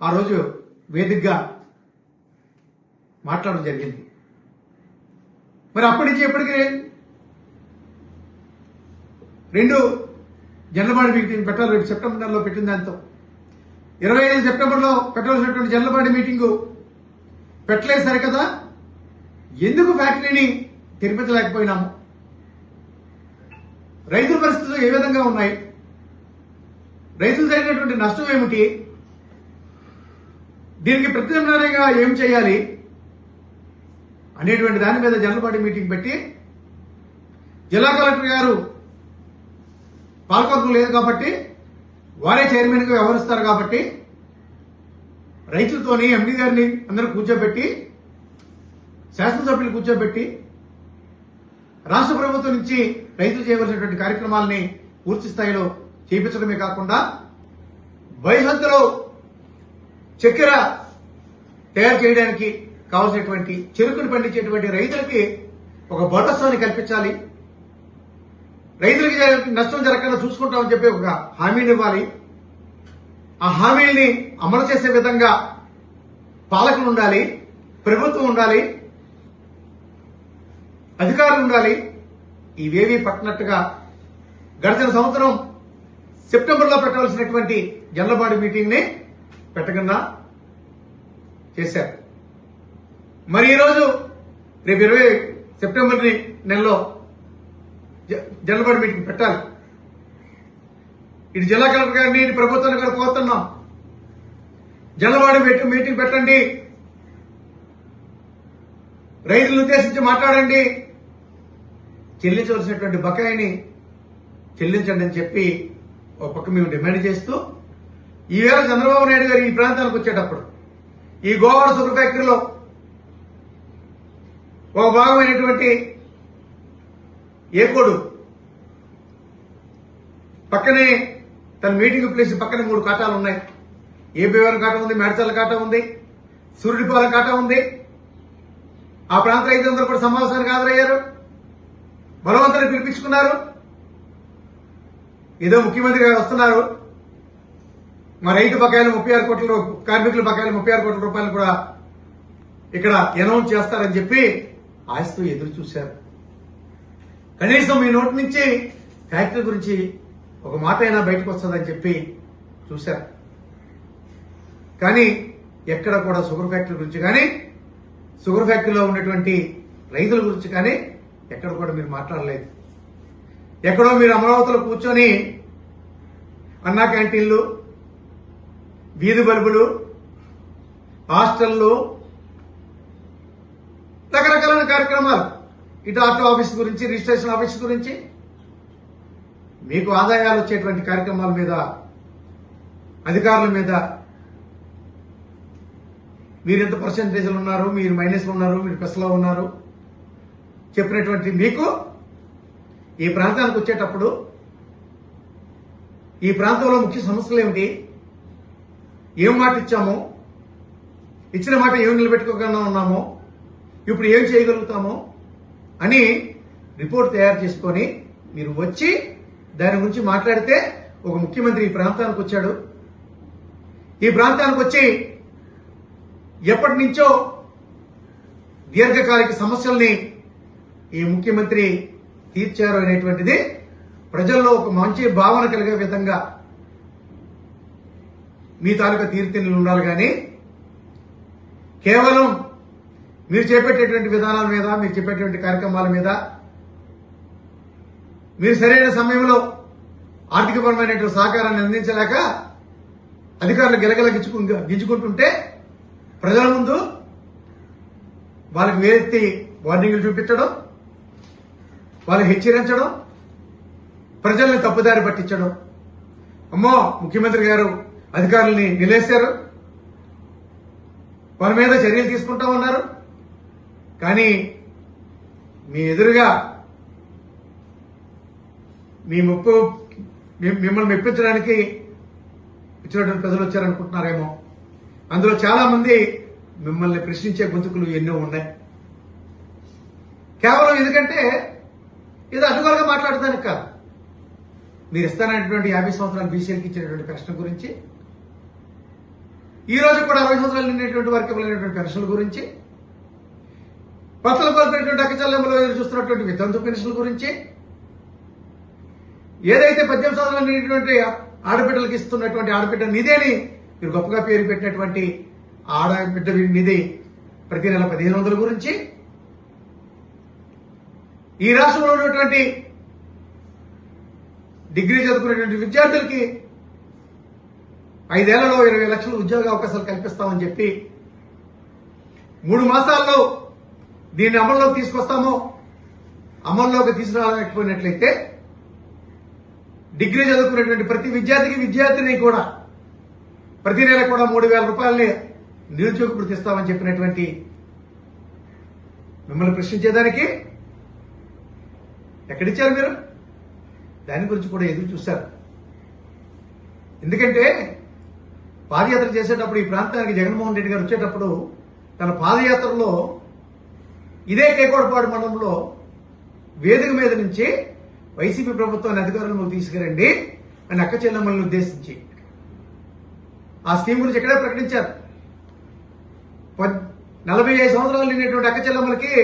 ఆ రోజు వేదికగా మాట్లాడడం జరిగింది. మరి అప్పటి నుంచి ఎప్పటికీ 2 జనరల్ మీటింగ్ పెట్టాలి. రేపు సెప్టెంబర్ నెలలో పెట్టిన దాంతో 25 సెప్టెంబర్లో పెట్టవలసినటువంటి జనరల్ మీటింగు పెట్టలేదు సరికదా, ఎందుకు ఫ్యాక్టరీని తెరిపించలేకపోయినాము? రైతుల పరిస్థితులు ఏ విధంగా ఉన్నాయి? రైతులు జరిగినటువంటి నష్టం ఏమిటి? దీనికి ప్రత్యామ్నాయంగా ఏం చేయాలి అనేటువంటి దాని మీద జనరల్ మీటింగ్ పెట్టి, జిల్లా కలెక్టర్ గారు పాల్గొనడం లేదు కాబట్టి వారే చైర్మన్ గా వ్యవహరిస్తారు కాబట్టి రైతులతోని ఎండీ గారిని అందరూ కూర్చోబెట్టి, శాసనసభ్యులు కూర్చోబెట్టి, రాష్ట్ర ప్రభుత్వం నుంచి రైతులు చేయవలసినటువంటి కార్యక్రమాలని పూర్తి స్థాయిలో చేయించడమే కాకుండా బైహంతలో చక్కెర తయారు చేయడానికి కావాల్సినటువంటి చెరుకును పండించేటువంటి రైతులకి ఒక బోనస్ని కల్పించాలి, రైతులకి నష్టం జరగకుండా చూసుకుంటామని చెప్పి ఒక హామీని ఇవ్వాలి. ఆ హామీని అమలు చేసే విధంగా పాలకులు ఉండాలి, ప్రభుత్వం ఉండాలి, అధికారులు ఉండాలి. ఇవేవీ పట్టినట్టుగా గడిచిన సంవత్సరం సెప్టెంబర్లో పెట్టవలసినటువంటి జనరల్ మీటింగ్ ని పెట్టకుండా చేశారు. మరి ఈరోజు రేపు 20 సెప్టెంబర్ నెలలో జనరల్ మీటింగ్ పెట్టాలి. ఇటు జిల్లా కలెక్టర్ గారిని, ఇటు ప్రభుత్వాన్ని కూడా కోరుతున్నాం, జనరల్ మీటింగ్ పెట్టండి, రైతులను ఉద్దేశించి మాట్లాడండి, చెల్లించవలసినటువంటి బకాయిని చెల్లించండి అని చెప్పి ఒక పక్క మేము డిమాండ్ చేస్తూ, ఈవేళ చంద్రబాబు నాయుడు గారు ఈ ప్రాంతానికి వచ్చేటప్పుడు ఈ గోవాడ షుగర్ ఫ్యాక్టరీలో ఒక భాగమైనటువంటి ఏకోడు పక్కనే తన మీటింగ్ ప్లేస్ పక్కనే 3 కాటాలు ఉన్నాయి. ఏబీవరం కాటా ఉంది, మేడ్చల్ల కాటా ఉంది, సూర్యుడిపాలెం కాటా ఉంది. ఆ ప్రాంత రైతులందరూ కూడా సమావేశానికి హాజరయ్యారు, బలవంతుని పిలిపించుకున్నారు. ఏదో ముఖ్యమంత్రి గారు వస్తున్నారు, మా రైతు బకాయిలు 36 కోట్ల, కార్మికుల బకాయిలు 36 కోట్ల రూపాయలు కూడా ఇక్కడ అనౌన్స్ చేస్తారని చెప్పి ఆశతో ఎదురు చూశారు. కనీసం మీ నోటి నుంచి ఫ్యాక్టరీ గురించి ఒక మాట అయినా బయటకు వస్తుందని చెప్పి చూశారు. కానీ ఎక్కడ కూడా షుగర్ ఫ్యాక్టరీ గురించి కానీ, షుగర్ ఫ్యాక్టరీలో ఉన్నటువంటి రైతుల గురించి కానీ ఎక్కడ కూడా మీరు మాట్లాడలేదు. ఎక్కడో మీరు అమరావతిలో కూర్చొని అన్నా క్యాంటీన్లు, వీధి బల్బులు, హాస్టళ్లు, రకరకాలైన కార్యక్రమాలు, ఇటు ఆర్టీ ఆఫీస్ గురించి, రిజిస్ట్రేషన్ ఆఫీస్ గురించి, మీకు ఆదాయాలు వచ్చేటువంటి కార్యక్రమాల మీద, అధికారుల మీద మీరు ఎంత పర్సెంటేజ్లు ఉన్నారు, మీరు మైనస్లో ఉన్నారు, మీరు ప్లస్లో ఉన్నారు చెప్పినటువంటి మీకు ఈ ప్రాంతానికి వచ్చేటప్పుడు ఈ ప్రాంతంలో ముఖ్య సమస్యలు ఏమిటి, ఏం మాట ఇచ్చామో, ఇచ్చిన మాట ఏం నిలబెట్టుకోకుండా ఉన్నామో, ఇప్పుడు ఏం చేయగలుగుతామో అని రిపోర్ట్ తయారు చేసుకొని మీరు వచ్చి దాని గురించి మాట్లాడితే, ఒక ముఖ్యమంత్రి ఈ ప్రాంతానికి వచ్చాడు, ఈ ప్రాంతానికి వచ్చి ఎప్పటి నుంచో దీర్ఘకాలిక సమస్యల్ని ఈ ముఖ్యమంత్రి తీర్చారు అనేటువంటిది ప్రజల్లో ఒక మంచి భావన కలిగే విధంగా మీ తాలూకా తీరుతెన్నులు ఉండాలి. కానీ కేవలం మీరు చేపట్టేటువంటి విధానాల మీద, మీరు చెప్పేటువంటి కార్యక్రమాల మీద, మీరు సరైన సమయంలో ఆర్థికపరమైనటువంటి సహకారాన్ని అందించలేక అధికారులు గింజుకుంటుంటే ప్రజల ముందు వాళ్ళకి వేరెత్తి వార్నింగ్లు చూపించడం, వాళ్ళని హెచ్చరించడం, ప్రజల్ని తప్పుదారి పట్టించడం. అమ్మో ముఖ్యమంత్రి గారు అధికారుల్ని నిలేశారు, వాళ్ళ మీద చర్యలు తీసుకుంటామన్నారు. కానీ మీ ఎదురుగా మిమ్మల్ని మెప్పించడానికి ఇచ్చినటువంటి ప్రజలు వచ్చారనుకుంటున్నారేమో. అందులో చాలా మంది మిమ్మల్ని ప్రశ్నించే గొంతుకులు ఎన్నో ఉన్నాయి. కేవలం ఎందుకంటే ఇది అడ్డుగోలుగా మాట్లాడటానికి కాదు, మీరు ఇస్తానటువంటి 50 సంవత్సరాలు బీసీలకు ఇచ్చినటువంటి పెన్షన్ గురించి, ఈ రోజు కూడా 60 సంవత్సరాలు నిండినటువంటి వారికి ఇవ్వలేనటువంటి పెన్షన్ల గురించి, పచ్చలు కోల్పోయినటువంటి అక్కచెల్లెమ్మలు ఎదురు చూస్తున్నటువంటి వితంతు పెన్షన్ల గురించి, ఏదైతే 18 సంవత్సరాలు నిండినటువంటి ఆడబిడ్డలకు ఇస్తున్నటువంటి ఆడబిడ్డ నిధిని మీరు గొప్పగా పేరు పెట్టినటువంటి ఆడబిడ్డ నిధి ప్రతి నెల 1500 గురించి, ఈ రాష్ట్రంలో ఉన్నటువంటి డిగ్రీ చదువుకునేటువంటి విద్యార్థులకి 5 ఏళ్లలో 20 లక్షల ఉద్యోగ అవకాశాలు కల్పిస్తామని చెప్పి 3 మాసాల్లో దీన్ని అమల్లోకి తీసుకొస్తామో, అమల్లోకి తీసుకురాలేకపోయినట్లయితే డిగ్రీ చదువుకునేటువంటి ప్రతి విద్యార్థిని కూడా ప్రతి నెల కూడా 3000 రూపాయలని నిరుద్యోగ భృతి ఇస్తామని చెప్పినటువంటి మిమ్మల్ని ప్రశ్నించేదానికి ఎక్కడిచ్చారు మీరు? దాని గురించి కూడా ఎదురు చూశారు. ఎందుకంటే పాదయాత్ర చేసేటప్పుడు ఈ ప్రాంతానికి జగన్మోహన్ రెడ్డి గారు వచ్చేటప్పుడు తన పాదయాత్రలో ఇదే కేకోడపాడు మండలంలో వేదిక మీద నుంచి వైసీపీ ప్రభుత్వాన్ని అధికారంలోకి తీసుకురండి అని అక్క చెల్లెమ్మల్ని ఉద్దేశించి ఆ స్కీమ్ గురించి ఎక్కడే ప్రకటించారు. 45 సంవత్సరాలు నిండినటువంటి అక్క చెల్లెమ్మలకి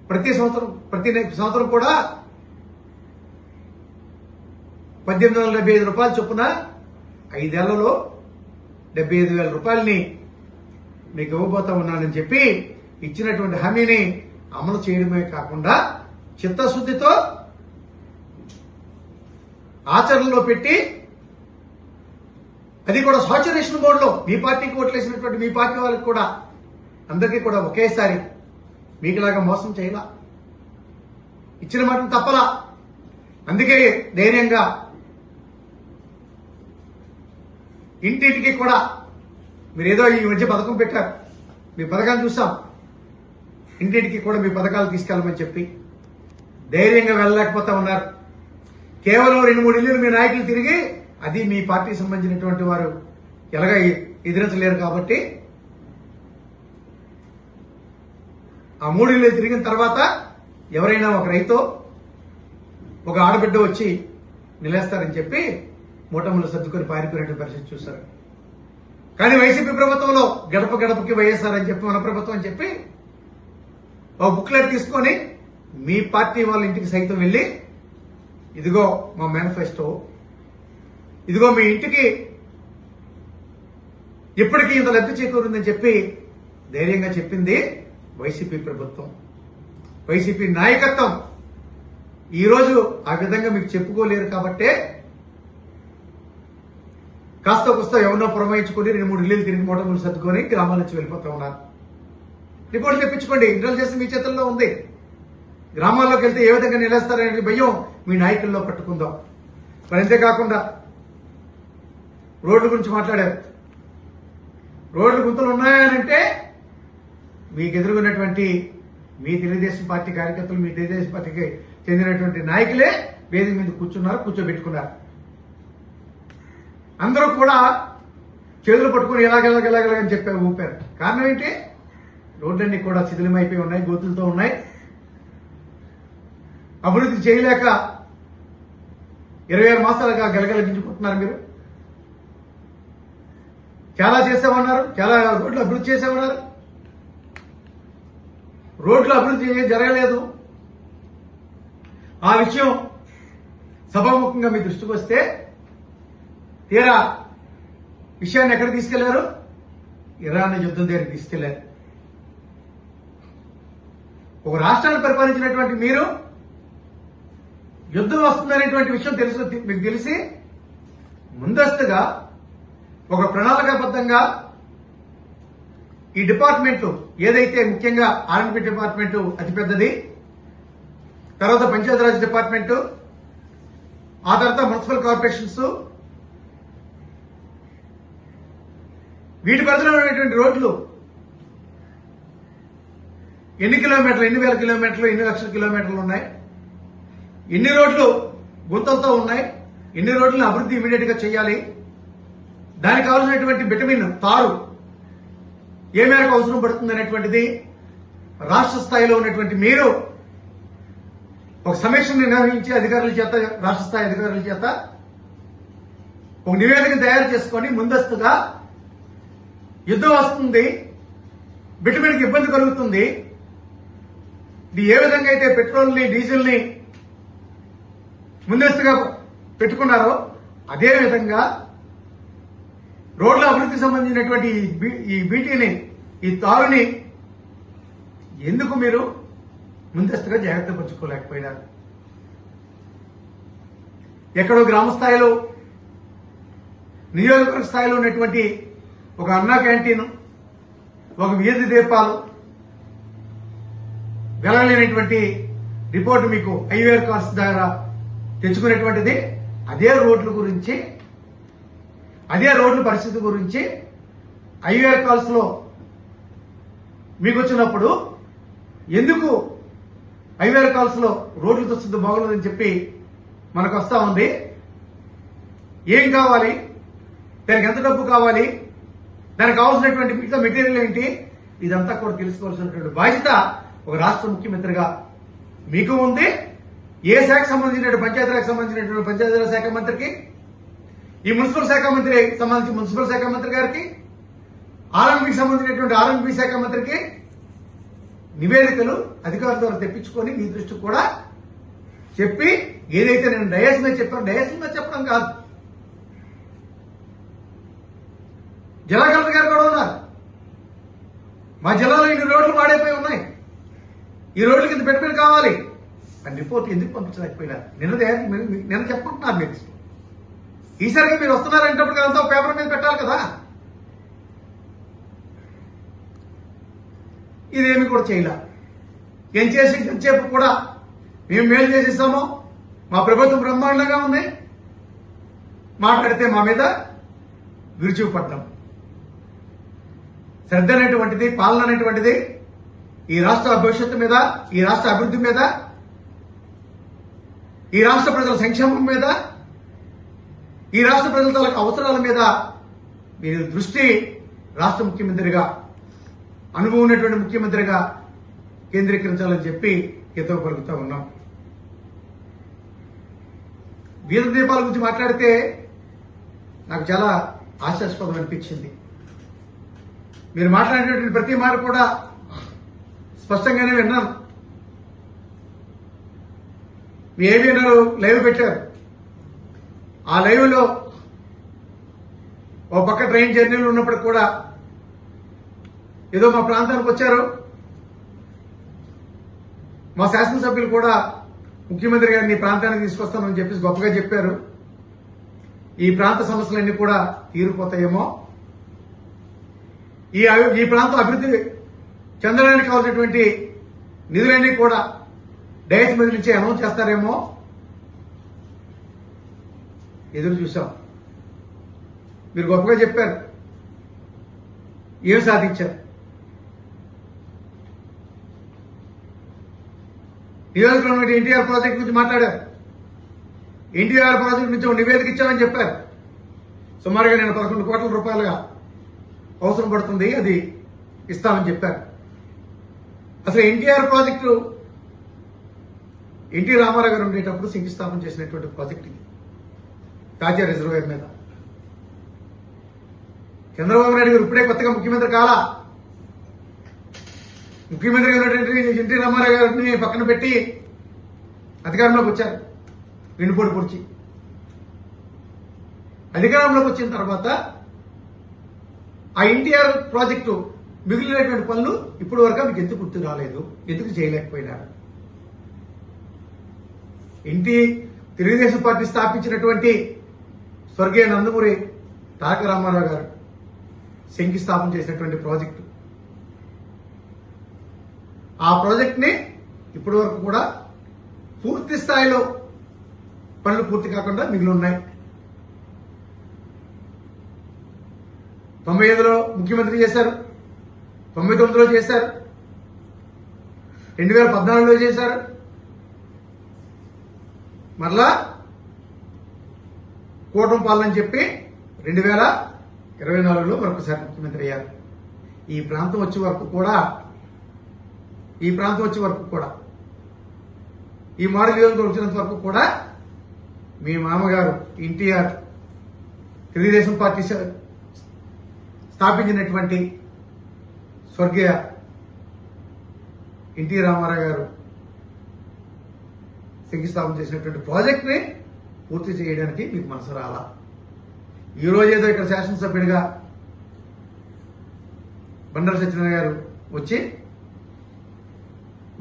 ప్రతి సంవత్సరం కూడా 1875 రూపాయలు చొప్పున 5 ఏళ్లలో 75,000 రూపాయలని మీకు ఇవ్వబోతా ఉన్నానని చెప్పి ఇచ్చినటువంటి హామీని అమలు చేయడమే కాకుండా చిత్తశుద్ధితో ఆచరణలో పెట్టి అది కూడా సాచురేషన్ మోడ్లో మీ పార్టీకి ఓట్లేసినటువంటి మీ పార్టీ వాళ్ళకి కూడా అందరికీ కూడా ఒకేసారి మీకులాగా మోసం చేయలా, ఇచ్చిన మాటను తప్పలా. అందుకే ధైర్యంగా ఇంటింటికి కూడా మీరు ఏదో ఈ మధ్య పథకం పెట్టారు, మీ పథకాలు చూసాం, ఇంటింటికి కూడా మీ పథకాలు తీసుకెళ్ళమని చెప్పి ధైర్యంగా వెళ్ళలేకపోతా ఉన్నారు. కేవలం 2-3 ఇల్లులు మీ నాయకులు తిరిగి అది మీ పార్టీకి సంబంధించినటువంటి వారు ఎలాగా ఎదిరించలేరు కాబట్టి ఆ 3 ఇల్లు తిరిగిన తర్వాత ఎవరైనా ఒక రైతు ఒక ఆడబిడ్డ వచ్చి నిలేస్తారని చెప్పి మూటములు సర్దుకొని పారిపోయినటువంటి పరిస్థితి చూశారు. కానీ వైసీపీ ప్రభుత్వంలో గడప గడపకి వైఎస్ఆర్ అని చెప్పి మన ప్రభుత్వం అని చెప్పి ఒక బుక్లెట్ తీసుకొని మీ పార్టీ వాళ్ళ ఇంటికి సైతం వెళ్ళి ఇదిగో మా మేనిఫెస్టో, ఇదిగో మీ ఇంటికి ఇప్పటికీ ఇంత లబ్ధి చేకూరిందని చెప్పి ధైర్యంగా చెప్పింది వైసీపీ ప్రభుత్వం, వైసీపీ నాయకత్వం. ఈరోజు ఆ విధంగా మీకు చెప్పుకోలేరు కాబట్టే కాస్త కుస్త ఎవరినో పురమాయించుకొని 2-3 ఇల్లు తిరిగి మూటములు సర్దుకొని గ్రామాల నుంచి వెళ్ళిపోతా ఉన్నారు. రిపోర్ట్లు తెప్పించుకోండి, ఇంటెలిజెన్స్ మీ చేతుల్లో ఉంది. గ్రామాల్లోకి వెళ్తే ఏ విధంగా నిలేస్తారనే భయం మీ నాయకుల్లో పట్టుకుందాం. మరి అంతేకాకుండా రోడ్ల గురించి మాట్లాడారు. రోడ్లు గుంతలు ఉన్నాయనంటే మీకు ఎదుర్కొన్నటువంటి మీ తెలుగుదేశం పార్టీ కార్యకర్తలు, మీ తెలుగుదేశం పార్టీకి చెందినటువంటి నాయకులే వేదిక మీద కూర్చోబెట్టుకున్నారు. అందరూ కూడా చేతులు పట్టుకుని ఎలాగెలాగెలాగని చెప్పి ఊపారు. కారణం ఏంటి? రోడ్లన్నీ కూడా శిథిలమైపోయి ఉన్నాయి, గోతులతో ఉన్నాయి. అభివృద్ధి చేయలేక 26 మాసాలుగా గలగలించుకుంటున్నారు. మీరు చాలా చేసామన్నారు, చాలా రోడ్లు అభివృద్ధి చేసామన్నారు. రోడ్లు అభివృద్ధి జరగలేదు. ఆ విషయం సభాముఖంగా మీ దృష్టికి వస్తే తీరా విషయాన్ని ఎక్కడ తీసుకెళ్లారు? ఇరాన్ యుద్ధం దగ్గరికి తీసుకెళ్లారు. ఒక రాష్ట్రాన్ని పరిపాలించినటువంటి మీరు యుద్ధం వస్తుందనేటువంటి విషయం మీకు తెలిసి ముందస్తుగా ఒక ప్రణాళికాబద్ధంగా ఈ డిపార్ట్మెంట్ ఏదైతే ముఖ్యంగా ఆర్ఎండ్బి డిపార్ట్మెంట్ అతిపెద్దది, తర్వాత పంచాయతీరాజ్ డిపార్ట్మెంట్, ఆ తర్వాత మున్సిపల్ కార్పొరేషన్స్, వీటి పరిధిలో ఉన్నటువంటి రోడ్లు ఎన్ని కిలోమీటర్లు, ఎన్ని వేల కిలోమీటర్లు, ఎన్ని లక్షల కిలోమీటర్లు ఉన్నాయి, ఎన్ని రోడ్లు గుంతలతో ఉన్నాయి, ఎన్ని రోడ్లను అభివృద్ధి ఇమీడియట్ గా చేయాలి, దానికి కావాల్సినటువంటి విటమిన్ తారు ఏ మేరకు అవసరం పడుతుంది అనేటువంటిది రాష్ట్ర స్థాయిలో ఉన్నటువంటి మీరు ఒక సమీక్షను నిర్వహించి అధికారుల చేత, రాష్ట్ర స్థాయి అధికారుల చేత ఒక నివేదిక తయారు చేసుకొని ముందస్తుగా యుద్ధం వస్తుంది, విటమిన్కి ఇబ్బంది కలుగుతుంది, ఇది ఏ విధంగా అయితే పెట్రోల్ని డీజిల్ని ముందస్తుగా పెట్టుకున్నారో అదే విధంగా రోడ్ల అభివృద్ధికి సంబంధించినటువంటి ఈ బీటీని, ఈ తారుని ఎందుకు మీరు ముందస్తుగా జాగ్రత్త పరుచుకోలేకపోయినారు? ఎక్కడో గ్రామ స్థాయిలో, నియోజకవర్గ స్థాయిలో ఉన్నటువంటి ఒక అన్నా క్యాంటీన్, ఒక వీధి దీపాలు వెలలేనటువంటి రిపోర్టు మీకు హైవేర్ కార్డ్స్ ద్వారా తెచ్చుకునేటువంటిది అదే రోడ్ల గురించి, అదే రోడ్ల పరిస్థితి గురించి ఐవీఆర్ కాల్స్ లో మీకు వచ్చినప్పుడు ఎందుకు ఐవీఆర్ కాల్స్ లో రోడ్లు వస్తుంది బాగుందని చెప్పి మనకు వస్తా ఉంది? ఏం కావాలి, దానికి ఎంత డబ్బు కావాలి, దానికి కావాల్సినటువంటి మిగతా మెటీరియల్ ఏంటి, ఇదంతా కూడా తెలుసుకోవాల్సినటువంటి బాధ్యత ఒక రాష్ట్ర ముఖ్యమంత్రిగా మీకు ఉంది. ఏ శాఖకు సంబంధించినటువంటి పంచాయతీరాజ్ సంబంధించినటువంటి పంచాయతీరాజ్ శాఖ మంత్రికి, ఈ మున్సిపల్ శాఖ మంత్రి సంబంధించి మున్సిపల్ శాఖ మంత్రి గారికి, ఆర్ఎండ్బికి సంబంధించినటువంటి ఆర్ఎండ్బి శాఖ మంత్రికి నివేదికలు అధికారుల ద్వారా తెప్పించుకొని మీ దృష్టికి కూడా చెప్పి, ఏదైతే నేను డయాస్ మీద చెప్పాను, డయాస్ మీద చెప్పడం కాదు, జిల్లా కలెక్టర్ గారు కూడా ఉన్నారు. మా జిల్లాలో ఇన్ని రోడ్లు పాడైపోయి ఉన్నాయి, ఈ రోడ్లు కింద పెట్టుబడి కావాలి అని రిపోర్ట్ ఎందుకు పంపించలేకపోయినారు? నిన్న చెప్పుకుంటున్నారు మీరు. ఈసారిగా మీరు వస్తున్నారంటప్పుడు అంతా పేపర్ మీద పెట్టాలి కదా. ఇదేమి కూడా చేయలే. ఏం చేసి ఎంతసేపు కూడా మేము మేలు చేసేస్తామో, మా ప్రభుత్వం బ్రహ్మాండంగా ఉంది, మాట్లాడితే మా మీద విరుచుకుపడ్డాం. శ్రద్ధ అనేటువంటిది, పాలన అనేటువంటిది ఈ రాష్ట్ర భవిష్యత్తు మీద, ఈ రాష్ట్ర అభివృద్ధి మీద, ఈ రాష్ట్ర ప్రజల సంక్షేమం మీద, ఈ రాష్ట్ర ప్రజల తాలూకు అవసరాల మీద మీరు దృష్టి రాష్ట్ర ముఖ్యమంత్రిగా, అనుభవం ఉన్నటువంటి ముఖ్యమంత్రిగా కేంద్రీకరించాలని చెప్పి హితవు పలుకుతా ఉన్నాం. వీధి దీపాల గురించి మాట్లాడితే నాకు చాలా ఆశాస్పదం అనిపించింది. మీరు మాట్లాడినటువంటి ప్రతి మాట కూడా స్పష్టంగానే విన్నాను. మీ ఏబిఎన్ఆర్ లైవ్ పెట్టారు. ఆ లైవ్ లో ఓ పక్క ట్రైన్ జర్నీలు ఉన్నప్పుడు కూడా ఏదో మా ప్రాంతానికి వచ్చారు, మా శాసనసభ్యులు కూడా ముఖ్యమంత్రి గారిని ప్రాంతానికి తీసుకొస్తామని చెప్పేసి గొప్పగా చెప్పారు. ఈ ప్రాంత సమస్యలన్నీ కూడా తీరిపోతాయేమో, ఈ ప్రాంతం అభివృద్ధి చెందడానికి కావాల్సినటువంటి నిధులన్నీ కూడా డైరెక్ట్ మీద నుంచి అనౌన్స్ చేస్తారేమో ఎదురు చూసాం. మీరు గొప్పగా చెప్పారు, ఏం సాధించారు? నియోజకవర్గంలో ఎన్టీఆర్ ప్రాజెక్ట్ గురించి మాట్లాడారు. ఎన్టీఆర్ ప్రాజెక్ట్ నుంచి ఒక నివేదిక ఇచ్చామని చెప్పారు. సుమారుగా నేను 11 కోట్ల రూపాయలుగా అవసరం పడుతుంది, అది ఇస్తామని చెప్పారు. అసలు ఎన్టీఆర్ ప్రాజెక్టు ఎన్టీ రామారావు గారు ఉండేటప్పుడు శంకుస్థాపన చేసినటువంటి ప్రాజెక్ట్ ఇది, తాజా రిజర్వాయర్ మీద. చంద్రబాబు నాయుడు గారు ఇప్పుడే కొత్తగా ముఖ్యమంత్రి కాలా, ముఖ్యమంత్రిగా ఉన్నటువంటి ఎన్టీ రామారావు గారిని పక్కన పెట్టి అధికారంలోకి వచ్చారు. వెన్నుపోటు పొడిచి అధికారంలోకి వచ్చిన తర్వాత ఆ ఎన్టీఆర్ ప్రాజెక్టు మిగిలినటువంటి పనులు ఇప్పటి వరకు మీకు ఎందుకు గుర్తు రాలేదు, ఎందుకు చేయలేకపోయినారు? తెలుగుదేశం పార్టీ స్థాపించినటువంటి స్వర్గీయ నందమూరి తారక రామారావు గారు శంకుస్థాపన చేసినటువంటి ప్రాజెక్టు, ఆ ప్రాజెక్ట్ ని ఇప్పటి వరకు కూడా పూర్తి స్థాయిలో పనులు పూర్తి కాకుండా మిగిలి ఉన్నాయి. 95లో ముఖ్యమంత్రి చేశారు, 99లో చేశారు, 2014లో చేశారు, మరలా కూటమి పాలన చెప్పి 2024లో మరొకసారి ముఖ్యమంత్రి అయ్యారు. ఈ ప్రాంతం వచ్చే వరకు కూడా ఈ మోడల్ నియోజకవర్గం వచ్చినంత వరకు కూడా మీ మామగారు ఎన్టీఆర్ తెలుగుదేశం పార్టీ స్థాపించినటువంటి స్వర్గీయ ఎన్టీ రామారావు గారు శంకుస్థాపన చేసినటువంటి ప్రాజెక్ట్ ని పూర్తి చేయడానికి మీకు మనసు రాలా. ఈ రోజు ఏదో ఇక్కడ శాసనసభ్యుడిగా బండారు సత్యనారాయణ గారు వచ్చి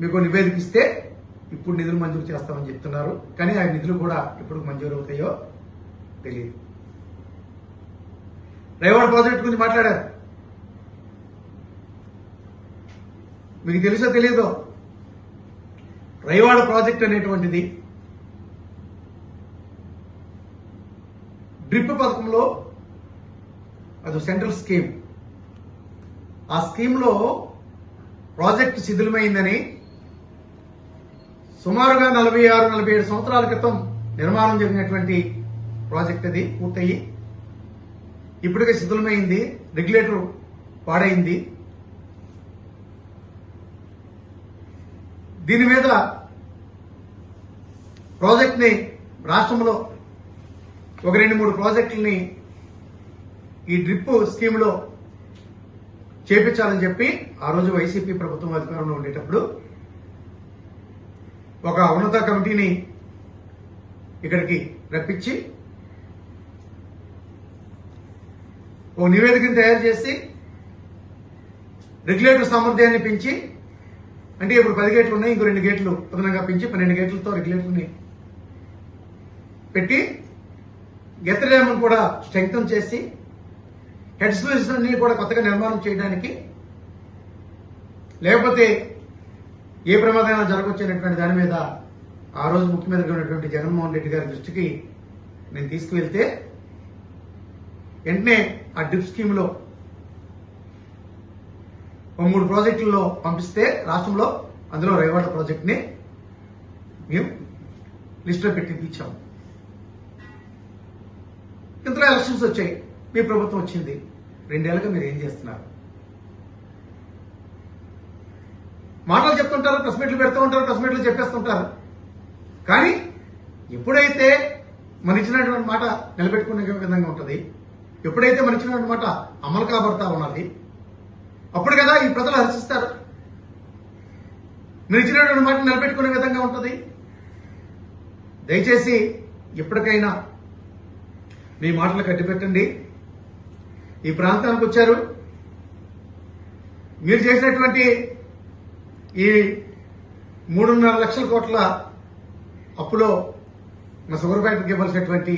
మీకు నివేదిక ఇస్తే ఇప్పుడు నిధులు మంజూరు చేస్తామని చెప్తున్నారు. కానీ ఆ నిధులు కూడా ఎప్పుడు మంజూరు అవుతాయో తెలియదు. రైవాడ ప్రాజెక్ట్ గురించి మాట్లాడారు. మీకు తెలుసో తెలియదో, రైవాడ ప్రాజెక్ట్ అనేటువంటిది డ్రిప్ పథకంలో అది సెంట్రల్ స్కీమ్. ఆ స్కీమ్లో ప్రాజెక్టు శిథిలమైందని, సుమారుగా 46-47 సంవత్సరాల క్రితం నిర్మాణం జరిగినటువంటి ప్రాజెక్ట్ అది పూర్తయి ఇప్పటికే శిథిలమైంది, రెగ్యులేటర్ పాడైంది. దీని మీద ప్రాజెక్ట్ ని రాష్ట్రంలో ఒక 2-3 ప్రాజెక్టులని ఈ డ్రిప్ స్కీమ్ లో చేపించాలని చెప్పి ఆ రోజు వైసీపీ ప్రభుత్వం అధికారంలో ఉండేటప్పుడు ఒక ఉన్నత కమిటీని ఇక్కడికి రప్పించి ఓ నివేదికను తయారు చేసి రెగ్యులేటర్ సామర్థ్యాన్ని పెంచి, అంటే ఇప్పుడు 10 గేట్లు ఉన్నాయి, ఇంకో 2 గేట్లు అదనంగా పెంచి 12 గేట్లతో రెగ్యులేటర్ని పెట్టి గెత్త డ్యామ్ను కూడా స్ట్రెంగ్తన్ చేసి హెడ్ స్లూయిస్ అన్ని కూడా కొత్తగా నిర్మాణం చేయడానికి, లేకపోతే ఏ ప్రమాదమైనా జరగవచ్చనేటువంటి దాని మీద ఆ రోజు ముఖ్యమంత్రిగా ఉన్నటువంటి జగన్మోహన్ రెడ్డి గారి దృష్టికి నేను తీసుకువెళ్తే వెంటనే ఆ డ్రిప్ స్కీమ్ లో 3 ప్రాజెక్టుల్లో పంపిస్తే రాష్ట్రంలో అందులో రేవాడ ప్రాజెక్ట్ ని మేము లిస్టులో పెట్టి ఇచ్చాము. ఇంతలో ఎలక్షన్స్ వచ్చాయి, మీ ప్రభుత్వం వచ్చింది. 2 ఏళ్ళుగా మీరు ఏం చేస్తున్నారు? మాటలు చెప్తుంటారు, ప్రెస్ మీట్లు పెడుతూ ఉంటారు, ప్రెస్ మీట్లు చెప్పేస్తుంటారు. కానీ ఎప్పుడైతే మన ఇచ్చినటువంటి మాట నిలబెట్టుకునే విధంగా ఉంటుంది, ఎప్పుడైతే మన ఇచ్చినటువంటి మాట అమలు కాబడతా ఉన్నది, అప్పుడు కదా ఈ ప్రజలు హర్షిస్తారు. మీరు ఇచ్చినటువంటి మాట నిలబెట్టుకునే విధంగా ఉంటుంది. దయచేసి ఎప్పటికైనా మీ మాటలు కట్టిపెట్టండి. ఈ ప్రాంతానికి వచ్చారు, మీరు చేసినటువంటి ఈ 3.5 లక్షల కోట్ల అప్పులో మా షుగర్ ఫ్యాక్టరీకి ఇవ్వాల్సినటువంటి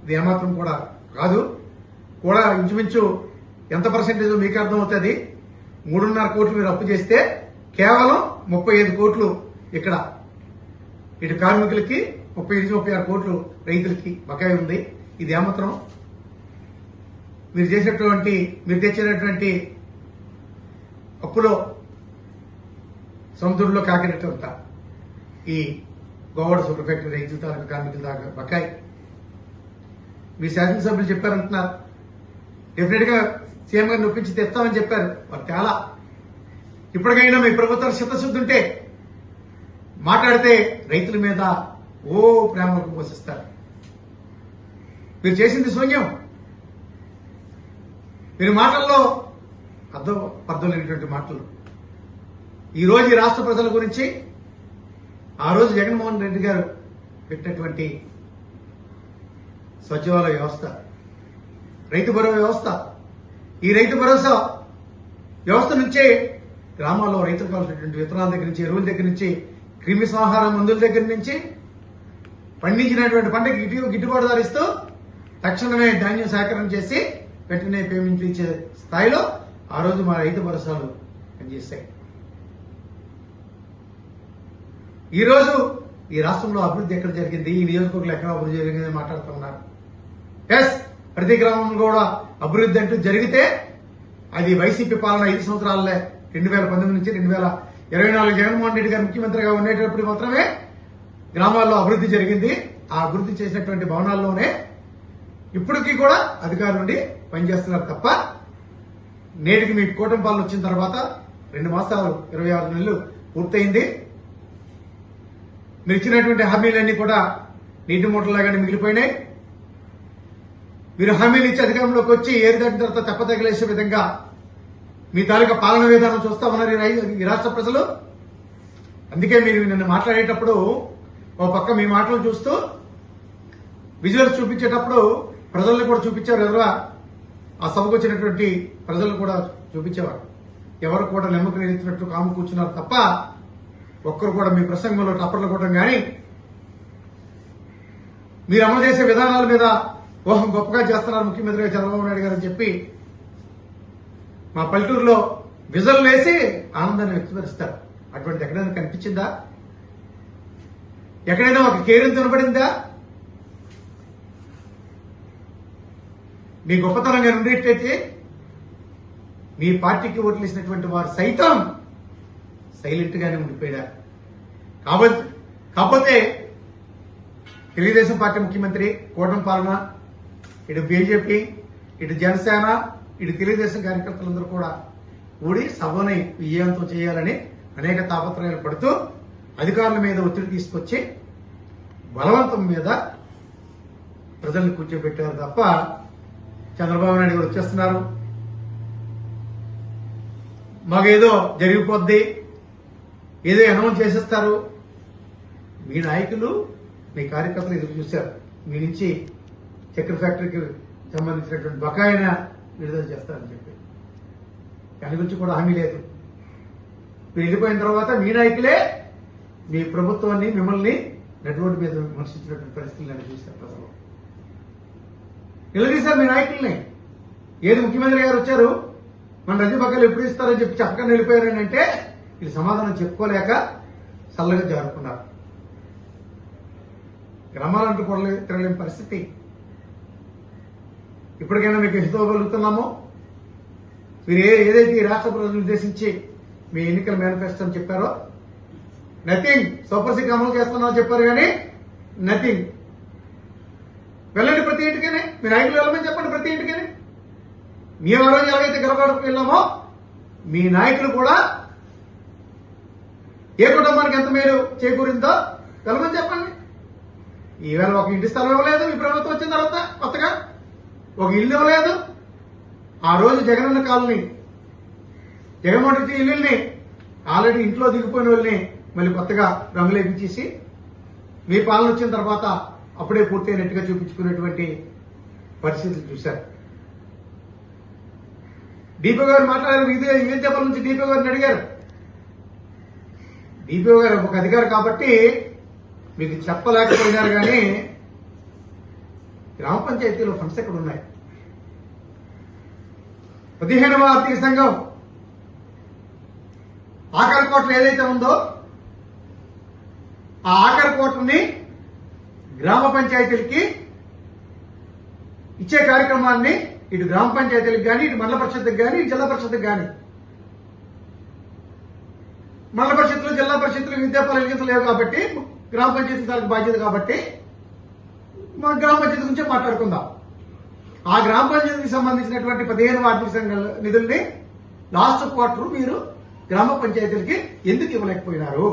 ఇది ఏమాత్రం కూడా కాదు. కూడా ఇంచుమించు ఎంత పర్సెంటేజ్ మీకు అర్థమవుతుంది. 3.5 కోట్లు మీరు అప్పు చేస్తే కేవలం 35 కోట్లు ఇక్కడ ఇటు కార్మికులకి, 35-36 కోట్లు రైతులకి బకాయి ఉంది. ఇది ఏమాత్రం మీరు తెచ్చినటువంటి అప్పులో సముద్రంలో కాకినట్టు అంతా ఈ గోవాడ షుగర్ ఫ్యాక్టరీ రైతుల తాలూకు కార్మికుల దాకా బకాయి. మీ శాసనసభ్యులు చెప్పారంటున్నారు, డెఫినెట్ గా సీఎం గారిని ఒప్పించి తెస్తామని చెప్పారు. వారు తేలా. ఇప్పటికైనా మీ ప్రభుత్వం చిత్తశుద్ధి ఉంటే మాట్లాడితే రైతుల మీద ప్రేమకు పోషిస్తారు. మీరు చేసింది శూన్యం. మీరు మాటల్లో అర్థం లేనటువంటి మాటలు. ఈ రోజు ఈ రాష్ట్ర ప్రజల గురించి ఆ రోజు జగన్మోహన్ రెడ్డి గారు పెట్టినటువంటి సచివాలయ వ్యవస్థ, రైతు భరోసా వ్యవస్థ, ఈ రైతు భరోసా వ్యవస్థ నుంచే గ్రామాల్లో రైతులకు కావాల్సినటువంటి విత్తనాల దగ్గర నుంచి, ఎరువుల దగ్గర నుంచి, క్రిమి సంహార మందుల దగ్గర నుంచి పండించినటువంటి పంటకి గిట్టుబాటు ధర ఇస్తూ తక్షణమే ధాన్యం సేకరణ చేసి వెంటనే పేమెంట్లు ఇచ్చే స్థాయిలో ఆ రోజు మా రైతు భరోసాలు పనిచేస్తాయి. ఈ రోజు ఈ రాష్ట్రంలో అభివృద్ధి ఎక్కడ జరిగింది, ఈ నియోజకవర్గంలో ఎక్కడ అభివృద్ధి జరిగిందని మాట్లాడుతూ ఉన్నారు. ఎస్, ప్రతి గ్రామంలో కూడా అభివృద్ధి అంటూ జరిగితే అది వైసీపీ పాలన 5 సంవత్సరాలే, 2019 నుంచి 2024 జగన్మోహన్ రెడ్డి గారు ముఖ్యమంత్రిగా ఉండేటప్పుడు మాత్రమే గ్రామాల్లో అభివృద్ధి జరిగింది. ఆ అభివృద్ధి చేసినటువంటి భవనాల్లోనే ఇప్పటికీ కూడా అధికారులు నుండి పనిచేస్తున్నారు తప్ప, నేటికి మీ కూటమి పాలన వచ్చిన తర్వాత 2 మాసాలు 26 నెలలు పూర్తయింది. మీరు ఇచ్చినటువంటి హామీలన్నీ కూడా నీటి మూటలాగానే మిగిలిపోయినాయి. మీరు హామీలు ఇచ్చి అధికారంలోకి వచ్చి ఏరు దాటిన తర్వాత తెప్పతగిలేసే విధంగా మీ తాలూకా పాలన విధానం చూస్తా ఉన్నారు ఈ రాష్ట్ర ప్రజలు. అందుకే మీరు నిన్న మాట్లాడేటప్పుడు ఓ పక్క మీ మాటలు చూస్తూ విజువల్స్ చూపించేటప్పుడు ప్రజల్ని కూడా చూపించారు. ఎదురుగా ఆ సభకు వచ్చినటువంటి ప్రజలు కూడా చూపించేవారు. ఎవరు కూడా నెమ్మకు నిలిచినట్టు కాము కూర్చున్నారు తప్ప ఒక్కరు కూడా మీ ప్రసంగంలో టప్పర్లు కొట్టడం కానీ, మీరు అమలు చేసే విధానాల మీద గొప్పగా చేస్తున్నారు ముఖ్యమంత్రిగా చంద్రబాబు నాయుడు గారు అని చెప్పి మా పల్లెటూరులో విజువల్ వేసి ఆనందాన్ని వ్యక్తపరుస్తారు. అటువంటిది ఎక్కడైనా కనిపించిందా? ఎక్కడైనా ఒక కేరింత కనబడిందా? మీ గొప్పతనంగా ఉండేటైతే మీ పార్టీకి ఓట్లు వేసినటువంటి వారు సైతం సైలెంట్ గానే ఉండిపోయారు. కాకపోతే తెలుగుదేశం పార్టీ ముఖ్యమంత్రి కూటమి పాలన, ఇటు బీజేపీ, ఇటు జనసేన, ఇటు తెలుగుదేశం కార్యకర్తలందరూ కూడా కూడి సభని విజయవంతం చేయాలని అనేక తాపత్రయాలు పడుతూ అధికారుల మీద ఒత్తిడి తీసుకొచ్చి బలవంతం మీద ప్రజల్ని కూర్చోబెట్టారు తప్ప చంద్రబాబు నాయుడు గారు వచ్చేస్తున్నారు, మాకేదో జరిగిపోద్ది, ఏదో అనౌన్స్ చేసేస్తారు. మీ నాయకులు మీ కార్యకర్తలు ఎదురు చూశారు. మీ నుంచి చక్కెర ఫ్యాక్టరీకి సంబంధించినటువంటి బకాయిన విడుదల చేస్తారని చెప్పి దాని గురించి కూడా హామీ లేదు. మీరు వెళ్ళిపోయిన తర్వాత మీ నాయకులే మీ ప్రభుత్వాన్ని మిమ్మల్ని నెట్ రోడ్డు మీద విమర్శించినటువంటి పరిస్థితులను చూశారు ప్రజలు. నిలదీశారు మీ నాయకుల్ని. ఏది ముఖ్యమంత్రి గారు వచ్చారు, మన రజీ బకాయిలు ఎప్పుడు ఇస్తారని చెప్పి చెప్పకుండా వెళ్ళిపోయారని అంటే వీళ్ళు సమాధానం చెప్పుకోలేక చల్లగా జారుకున్నారు. గ్రామాలంటూ కూడా తిరగలేని పరిస్థితి. ఇప్పటికైనా మీకు హితోగలుగుతున్నామో, మీరు ఏదైతే ఈ రాష్ట్ర ప్రజలను ఉద్దేశించి మీ ఎన్నికల మేనిఫెస్టో అని చెప్పారో, నథింగ్. సూపర్ సిక్స్ అమలు చేస్తున్నామని చెప్పారు కానీ నథింగ్. వెళ్ళండి ప్రతి ఇంటికనే, మీ నాయకులు వెళ్ళమని చెప్పండి ప్రతి ఇంటికనే. మేము ఆ రోజు ఎలాగైతే గెలవడానికి వెళ్ళామో మీ నాయకులు కూడా ఏ కుటుంబానికి ఎంత మేలు చేకూరిందో వెళ్ళమని చెప్పండి. ఈవేళ ఒక ఇంటి స్థలం ఇవ్వలేదు ఈ ప్రభుత్వం వచ్చిన తర్వాత, కొత్తగా ఒక ఇల్లు ఇవ్వలేదు. ఆ రోజు జగనన్న కాలనీ జగన్మోహన్ రెడ్డి ఇల్లుల్ని ఆల్రెడీ ఇంట్లో దిగిపోయిన వాళ్ళని మళ్ళీ కొత్తగా రంగులేపించేసి మీ పాలన వచ్చిన తర్వాత అప్పుడే పూర్తయినట్టుగా చూపించుకునేటువంటి పరిస్థితులు చూశారు. డిపిఓ గారు మాట్లాడారు, ఇదే దెబ్బల నుంచి డిపిఓ గారిని అడిగారు. డిపిఓ గారు ఒక అధికారి కాబట్టి మీకు చెప్పలేకపోయినారు కానీ గ్రామ పంచాయతీలో ఫండ్స్ ఎక్కడ ఉన్నాయి? 15వ ఆర్థిక సంఘం ఆఖరి కోట్లు ఏదైతే ఉందో ఆ ఆఖరి కోట్లని గ్రామ పంచాయతీలకి ఇచ్చే కార్యక్రమాన్ని ఇటు గ్రామ పంచాయతీలకు కానీ, ఇటు మండల పరిషత్కి కానీ, ఇటు జిల్లా పరిషత్కి కానీ, మండల పరిషత్తులు జిల్లా పరిషత్తులు విద్యాపాలన లేవు కాబట్టి గ్రామ పంచాయతీ సార్కి బాధ్యత కాబట్టి మన గ్రామ పంచాయతీ గురించే మాట్లాడుకుందాం. ఆ గ్రామ పంచాయతీకి సంబంధించినటువంటి 15వ ఆర్థిక సంఘ నిధుల్ని లాస్ట్ క్వార్టర్ మీరు గ్రామ పంచాయతీలకి ఎందుకు ఇవ్వలేకపోయినారు?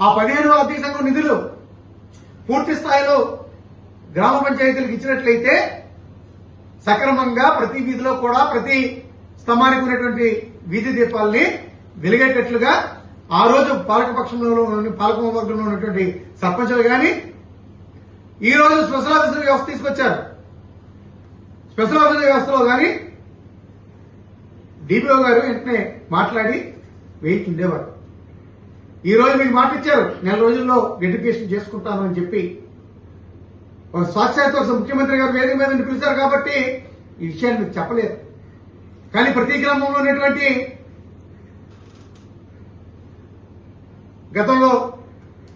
ఆ 15వ ఆర్థిక సంఘం నిధులు పూర్తి స్థాయిలో గ్రామ పంచాయతీలకు ఇచ్చినట్లయితే సక్రమంగా ప్రతి వీధిలో కూడా ప్రతి స్తంభానికి ఉన్నటువంటి వీధి దీపాలని వెలిగేటట్లుగా ఆ రోజు పాలకపక్షంలో పాలకవర్గంలో ఉన్నటువంటి సర్పంచులు కానీ ఈ రోజు స్పెషల్ ఆఫీసర్ వ్యవస్థ తీసుకొచ్చారు. స్పెషల్ ఆఫీసర్ వ్యవస్థలో కానీ డిపిఓ గారు వెంటనే మాట్లాడి వెయిట్ ఉండేవారు. ఈ రోజు మీకు మాట ఇచ్చారు, నెల రోజుల్లో ఎడ్యుకేషన్ చేసుకుంటాను అని చెప్పి. ఒక సాక్షాత్ ముఖ్యమంత్రి గారు వేదిక మీద పిలిచారు కాబట్టి ఈ విషయాన్ని మీకు చెప్పలేదు. కానీ ప్రతి గ్రామంలో ఉన్నటువంటి గతంలో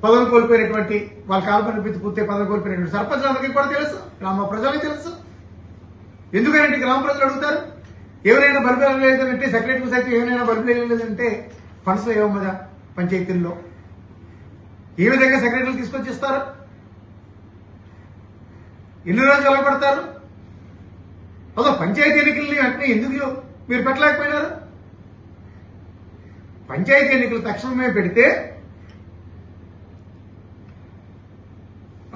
పదవి కోల్పోయినటువంటి వాళ్ళ కాలపని పూర్తి పదవి కోల్పోయినటువంటి సర్పంచులందరికీ కూడా తెలుసు, గ్రామ ప్రజలకు తెలుసు. ఎందుకంటే గ్రామ ప్రజలు అడుగుతారు, ఎవరైనా బల్బులు లేదంటే సెక్రటరీ సైతం ఏమైనా బల్బులు లేదంటే ఫండ్స్ ఇవ్వమదా పంచాయతీల్లో ఏ విధంగా సెక్రటరీలు తీసుకొచ్చి ఇస్తారు? ఎన్ని రోజులు నిలబడతారు? అదో పంచాయతీ ఎన్నికల్ని వెంటనే ఎందుకు మీరు పెట్టలేకపోయినారు? పంచాయతీ ఎన్నికలు తక్షణమే పెడితే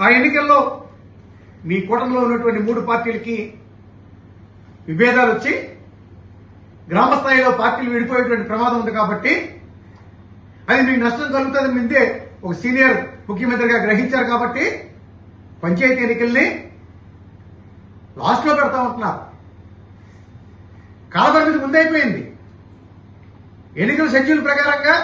ఆ ఎన్నికల్లో మీ కూటమిలో ఉన్నటువంటి 3 పార్టీలకి విభేదాలు వచ్చి గ్రామ స్థాయిలో పార్టీలు విడిపోయేటువంటి ప్రమాదం ఉంది కాబట్టి అది మీకు నష్టం కలుగుతుంది ముందే ఒక సీనియర్ ముఖ్యమంత్రిగా గ్రహించారు కాబట్టి పంచాయతీ ఎన్నికల్ని లాస్ట్ లో పెడతామంటున్నారు. కాలపరిమితి ముందైపోయింది. ఎన్నికల షెడ్యూల్ ప్రకారంగా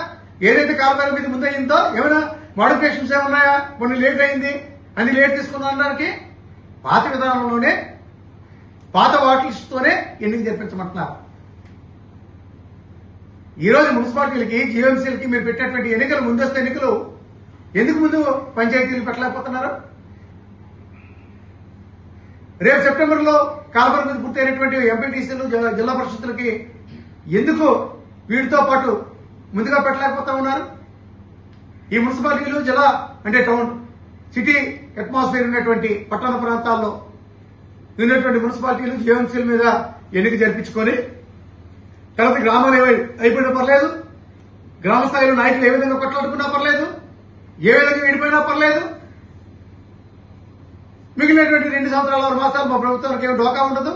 ఏదైతే కాలపరిమితి ముందయిందో ఏమైనా మోడిఫికేషన్స్ ఏమన్నాయా? కొన్ని లేట్ అయింది, అన్ని లేట్ తీసుకున్నానికి పాత విధానంలోనే పాత వాటితోనే ఎన్నిక జరిపించమంటున్నారు. ఈ రోజు మున్సిపాలిటీలకి జీఎంసీలకి మీరు పెట్టినటువంటి ఎన్నికలు ముందస్తు ఎన్నికలు ఎందుకు ముందు పంచాయతీలు పెట్టలేకపోతున్నారు? రేపు సెప్టెంబర్లో కాలపరిమితి పూర్తయినటువంటి ఎంపీటీసీలు జిల్లా పరిషత్తులకి ఎందుకు వీటితో పాటు ముందుగా పెట్టలేకపోతా ఉన్నారు? ఈ మున్సిపాలిటీలు జిల్లా అంటే టౌన్ సిటీ అట్మాస్ఫియర్ ఉన్నటువంటి పట్టణ ప్రాంతాల్లో ఉన్నటువంటి మున్సిపాలిటీలు జీవన్సీల మీద ఎన్నిక జరిపించుకొని తర్వాత గ్రామాలు అయిపోయినా పర్లేదు, గ్రామ స్థాయిలో నాయకులు ఏ విధంగా కొట్లాడుకున్నా పర్లేదు, ఏ విధంగా విడిపోయినా పర్లేదు, మిగిలినటువంటి 2 సంవత్సరాల 6 మాసాలు మా ప్రభుత్వానికి ఏమి డోకా ఉండదు.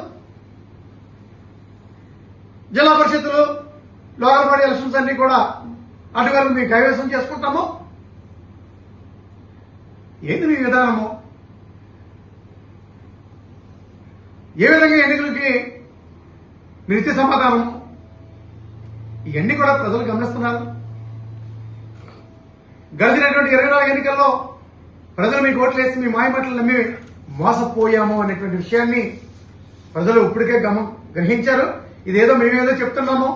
జిల్లా పరిషత్తులు లోకల్ బాడీ ఎలక్షన్స్ అన్ని కూడా అటు వరకు మేము కైవసం చేసుకుంటాము. ఏంది మీ విధానము? ఏ విధంగా ఎన్నికలకి నిత్య సమాధానము? ఇవన్నీ కూడా ప్రజలు గమనిస్తున్నారు. గడిచినటువంటి 24 ఎన్నికల్లో ప్రజలు మీకు ఓట్లేసి మీ మాయమాటలు నమ్మి మోసపోయాము అనేటువంటి విషయాన్ని ప్రజలు ఇప్పటికే గ్రహించారు. ఇదేదో మేమేదో చెప్తున్నాము,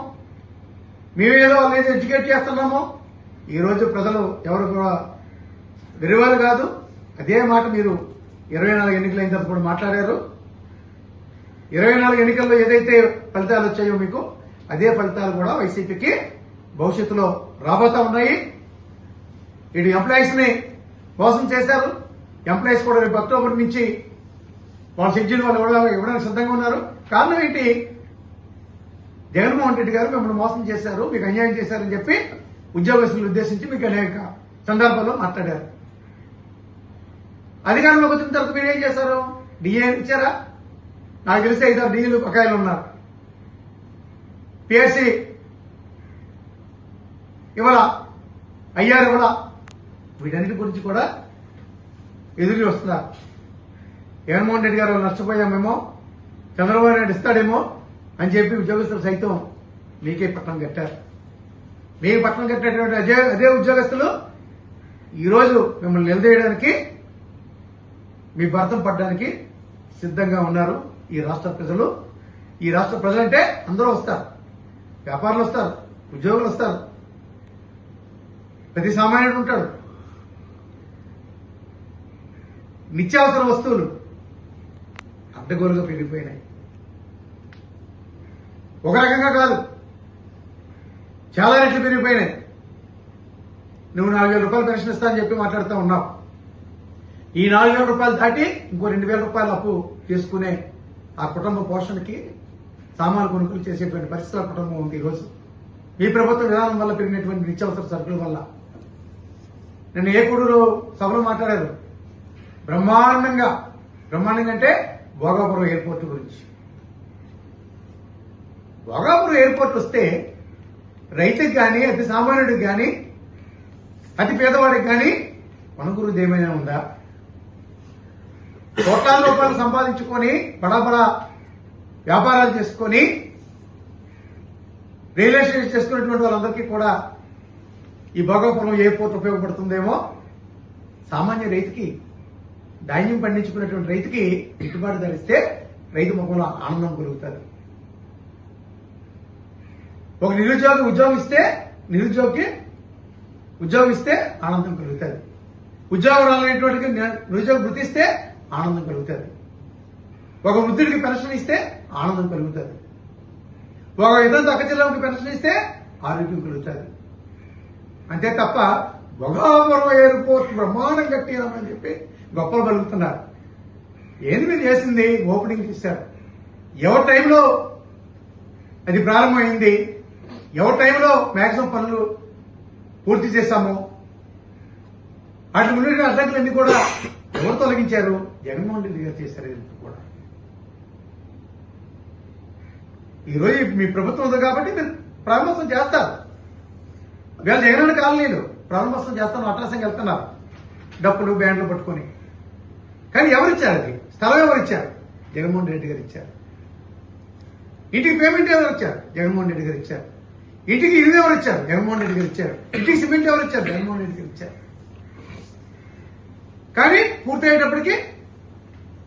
మేమేదో వాళ్ళేదో ఎడ్యుకేట్ చేస్తున్నాము. ఈ రోజు ప్రజలు ఎవరు కూడా వెరివారు కాదు. అదే మాట మీరు 24 ఎన్నికలైన తర్వాత కూడా మాట్లాడారు. 24 ఎన్నికల్లో ఏదైతే ఫలితాలు వచ్చాయో మీకు అదే ఫలితాలు కూడా వైసీపీకి భవిష్యత్తులో రాబోతా ఉన్నాయి. ఇటు ఎంప్లాయీస్ ని మోసం చేశారు. ఎంప్లాయీస్ కూడా రేపు అక్టోబర్ నుంచి వాళ్ళ షెడ్యూల్ వాళ్ళు ఇవ్వడానికి సిద్ధంగా ఉన్నారు. కారణం ఏంటి? జగన్మోహన్ రెడ్డి గారు మిమ్మల్ని మోసం చేశారు, మీకు అన్యాయం చేశారని చెప్పి ఉద్యోగస్తులను ఉద్దేశించి మీకు అనేక సందర్భాల్లో మాట్లాడారు. అధికారంలోకి వచ్చిన తర్వాత మీరు ఏం చేశారు? డిఏ ఇచ్చారా? నాకు తెలిసి 5-6 డిఏలు బకాయిలు ఉన్నారు. పిఎస్సి ఇవాళ అయ్యారు ఇవాళ. వీటన్నిటి గురించి కూడా ఎదురు చూస్తున్నారు. జగన్మోహన్ రెడ్డి గారు నష్టపోయామేమో, చంద్రబాబు నాయుడు ఇస్తాడేమో అని చెప్పి ఉద్యోగస్తులు సైతం మీకే పట్టణం కట్టారు. మీకు పట్టణం కట్టేటువంటి అదే ఉద్యోగస్తులు ఈరోజు మిమ్మల్ని నిలదీయడానికి, మీ భర్తం పడడానికి సిద్ధంగా ఉన్నారు ఈ రాష్ట్ర ప్రజలు. ఈ రాష్ట్ర ప్రజలంటే అందరూ వస్తారు, వ్యాపారులు వస్తారు, ఉద్యోగులు వస్తారు, ప్రతి సామాన్యుడు ఉంటాడు. నిత్యావసర వస్తువులు అడ్డగోలుగా పెరిగిపోయినాయి. ఒక రకంగా కాదు, చాలా రెట్లు పెరిగిపోయినాయి. నువ్వు 4,000 రూపాయలు పెన్షన్ ఇస్తా అని చెప్పి మాట్లాడుతూ ఉన్నావు. ఈ 4,000 రూపాయలు దాటి ఇంకో 2,000 రూపాయలు అప్పు చేసుకునే ఆ కుటుంబ పోషణకి సామాన్లు కొనుగోలు చేసేటువంటి పరిస్థితుల కుటుంబం ఉంది ఈరోజు. మీ ప్రభుత్వ విధానం వల్ల పెరిగినటువంటి నిత్యావసర సరుకుల వల్ల. నిన్న ఏకూరులో సభలో మాట్లాడారు బ్రహ్మాండంగా అంటే భోగాపురం ఎయిర్పోర్ట్ గురించి. భోగాపురం ఎయిర్పోర్ట్ వస్తే రైతుకి కానీ, అతి సామాన్యుడికి కానీ, అతి పేదవాడికి కానీ అనుగురుది ఏమైనా ఉందా? కోట్లాది రూపాయలు సంపాదించుకొని బడా వ్యాపారాలు చేసుకొని రియల్ ఎస్టేట్ చేసుకున్నటువంటి వాళ్ళందరికీ కూడా ఈ భోగాపురం ఎయిర్పోర్ట్ ఉపయోగపడుతుందేమో. సామాన్య రైతుకి, ధాన్యం పండించుకున్నటువంటి రైతుకి గిట్టుబాటు ధరిస్తే రైతు ముఖంలో ఆనందం కలుగుతుంది. ఒక నిరుద్యోగి ఉద్యోగం ఇస్తే ఆనందం కలుగుతుంది. ఉద్యోగం రాలనేటువంటి నిరుద్యోగ వృత్తి ఇస్తే ఆనందం కలుగుతుంది. ఒక వృద్ధుడికి పెన్షన్ ఇస్తే ఆనందం కలుగుతుంది. ఒక ఇతర అక్క జిల్లాకి పెన్షన్ ఇస్తే ఆరోగ్యం కలుగుతుంది. అంతే తప్ప భోగాపురం ఎయిర్పోర్ట్ బ్రహ్మాండం కట్టినామని చెప్పి గొప్పలు కలుగుతున్నారు. ఏంది మీరు చేసింది? ఓపెనింగ్ చేశారు. ఎవరి టైంలో అది ప్రారంభమైంది, ఎవరి టైంలో మ్యాక్సిమం పనులు పూర్తి చేశాము. వాటి ముందు అడ్డంకులన్నీ కూడా ఎవరు తొలగించారు? జగన్మోహన్ రెడ్డి గారు చేశారు. ఇదంతా కూడా ఈరోజు మీ ప్రభుత్వం ఉంది కాబట్టి మీరు ప్రారంభోత్సవం చేస్తారు. వీళ్ళ జగనన్న కాలనీలు ప్రారంభోత్సవం చేస్తాను అట్రాసంగా వెళ్తున్నారు డప్పులు బ్యాండ్లు పట్టుకొని. కానీ ఎవరిచ్చారు? అది స్థలం ఎవరిచ్చారు? జగన్మోహన్ రెడ్డి గారు ఇచ్చారు. ఇంటికి పేమెంట్ ఎవరు ఇచ్చారు? జగన్మోహన్ రెడ్డి గారు ఇచ్చారు. ఇంటికి ఇల్లు ఎవరు ఇచ్చారు? జగన్మోహన్ రెడ్డి గారు ఇచ్చారు. ఇంటికి సిమెంట్ ఎవరు ఇచ్చారు? జగన్మోహన్ రెడ్డి గారు ఇచ్చారు. కానీ పూర్తయ్యేటప్పటికి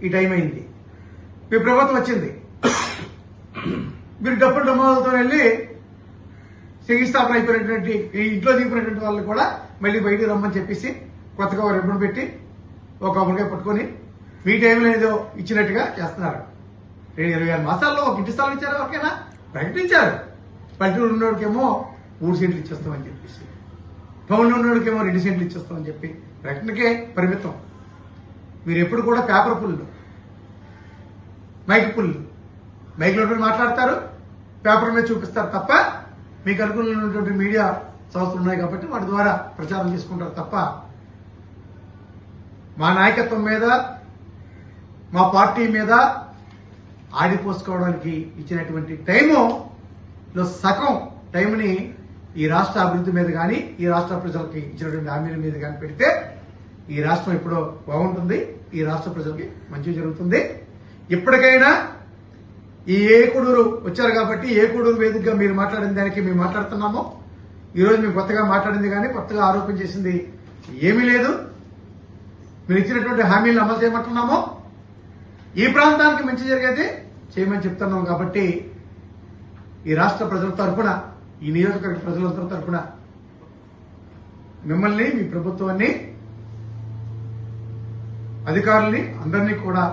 ఈ టైం అయింది, మీ ప్రభుత్వం వచ్చింది. మీరు డబ్బులు డమ్మాలతో వెళ్ళి శంకుస్థాపన అయిపోయినటువంటి ఈ ఇంట్లో దిగిపోయినటువంటి వాళ్ళు కూడా మళ్ళీ బయటికి రమ్మని చెప్పేసి కొత్తగా రిబ్బన్ పెట్టి ఒక కొబ్బరికాయ పట్టుకొని మీ టైంలో ఏదో ఇచ్చినట్టుగా చేస్తున్నారు. 26 మాసాల్లో ఒక ఇంటి స్థలం ఇచ్చారు, ఎవరికైనా ప్రకటించారు. పల్లెటూరు ఉన్నోడికేమో 3 సెంట్లు ఇచ్చేస్తామని చెప్పేసి, టౌన్లో ఉన్నోడికేమో 2 సెంట్లు ఇచ్చేస్తామని చెప్పి ప్రకటనకే పరిమితం. మీరు ఎప్పుడు కూడా పేపర్ పుల్లు, మైక్ పుల్లు, మైక్లో మాట్లాడతారు, పేపర్ మీద చూపిస్తారు తప్ప మీకు అనుకూలమైనటువంటి మీడియా సంస్థలు ఉన్నాయి కాబట్టి వాటి ద్వారా ప్రచారం చేసుకుంటారు తప్ప మా నాయకత్వం మీద, మా పార్టీ మీద ఆడిపోసుకోవడానికి ఇచ్చినటువంటి టైములో సగం టైంని ఈ రాష్ట్ర అభివృద్ధి మీద కానీ, ఈ రాష్ట్ర ప్రజలకి ఇచ్చినటువంటి హామీల మీద కానీ పెడితే ఈ రాష్ట్రం ఎప్పుడో బాగుంటుంది, ఈ రాష్ట్ర ప్రజలకి మంచి జరుగుతుంది. ఇప్పటికైనా ఈ ఏకూడూరు వచ్చారు కాబట్టి ఏకూడూరు వేదికగా మీరు మాట్లాడిన దానికి మేము మాట్లాడుతున్నాము. ఈరోజు మేము కొత్తగా మాట్లాడింది కానీ కొత్తగా ఆరోపణ చేసింది ఏమీ లేదు. మీరు ఇచ్చినటువంటి హామీలను అమలు చేయమంటున్నాము. ఈ ప్రాంతానికి మంచి జరిగేది చేయమని చెప్తున్నాం కాబట్టి ఈ రాష్ట్ర ప్రజల తరఫున, ఈ నియోజకవర్గ ప్రజలందరి తరఫున మిమ్మల్ని, మీ ప్రభుత్వాన్ని, అధికారుల్ని అందరినీ కూడా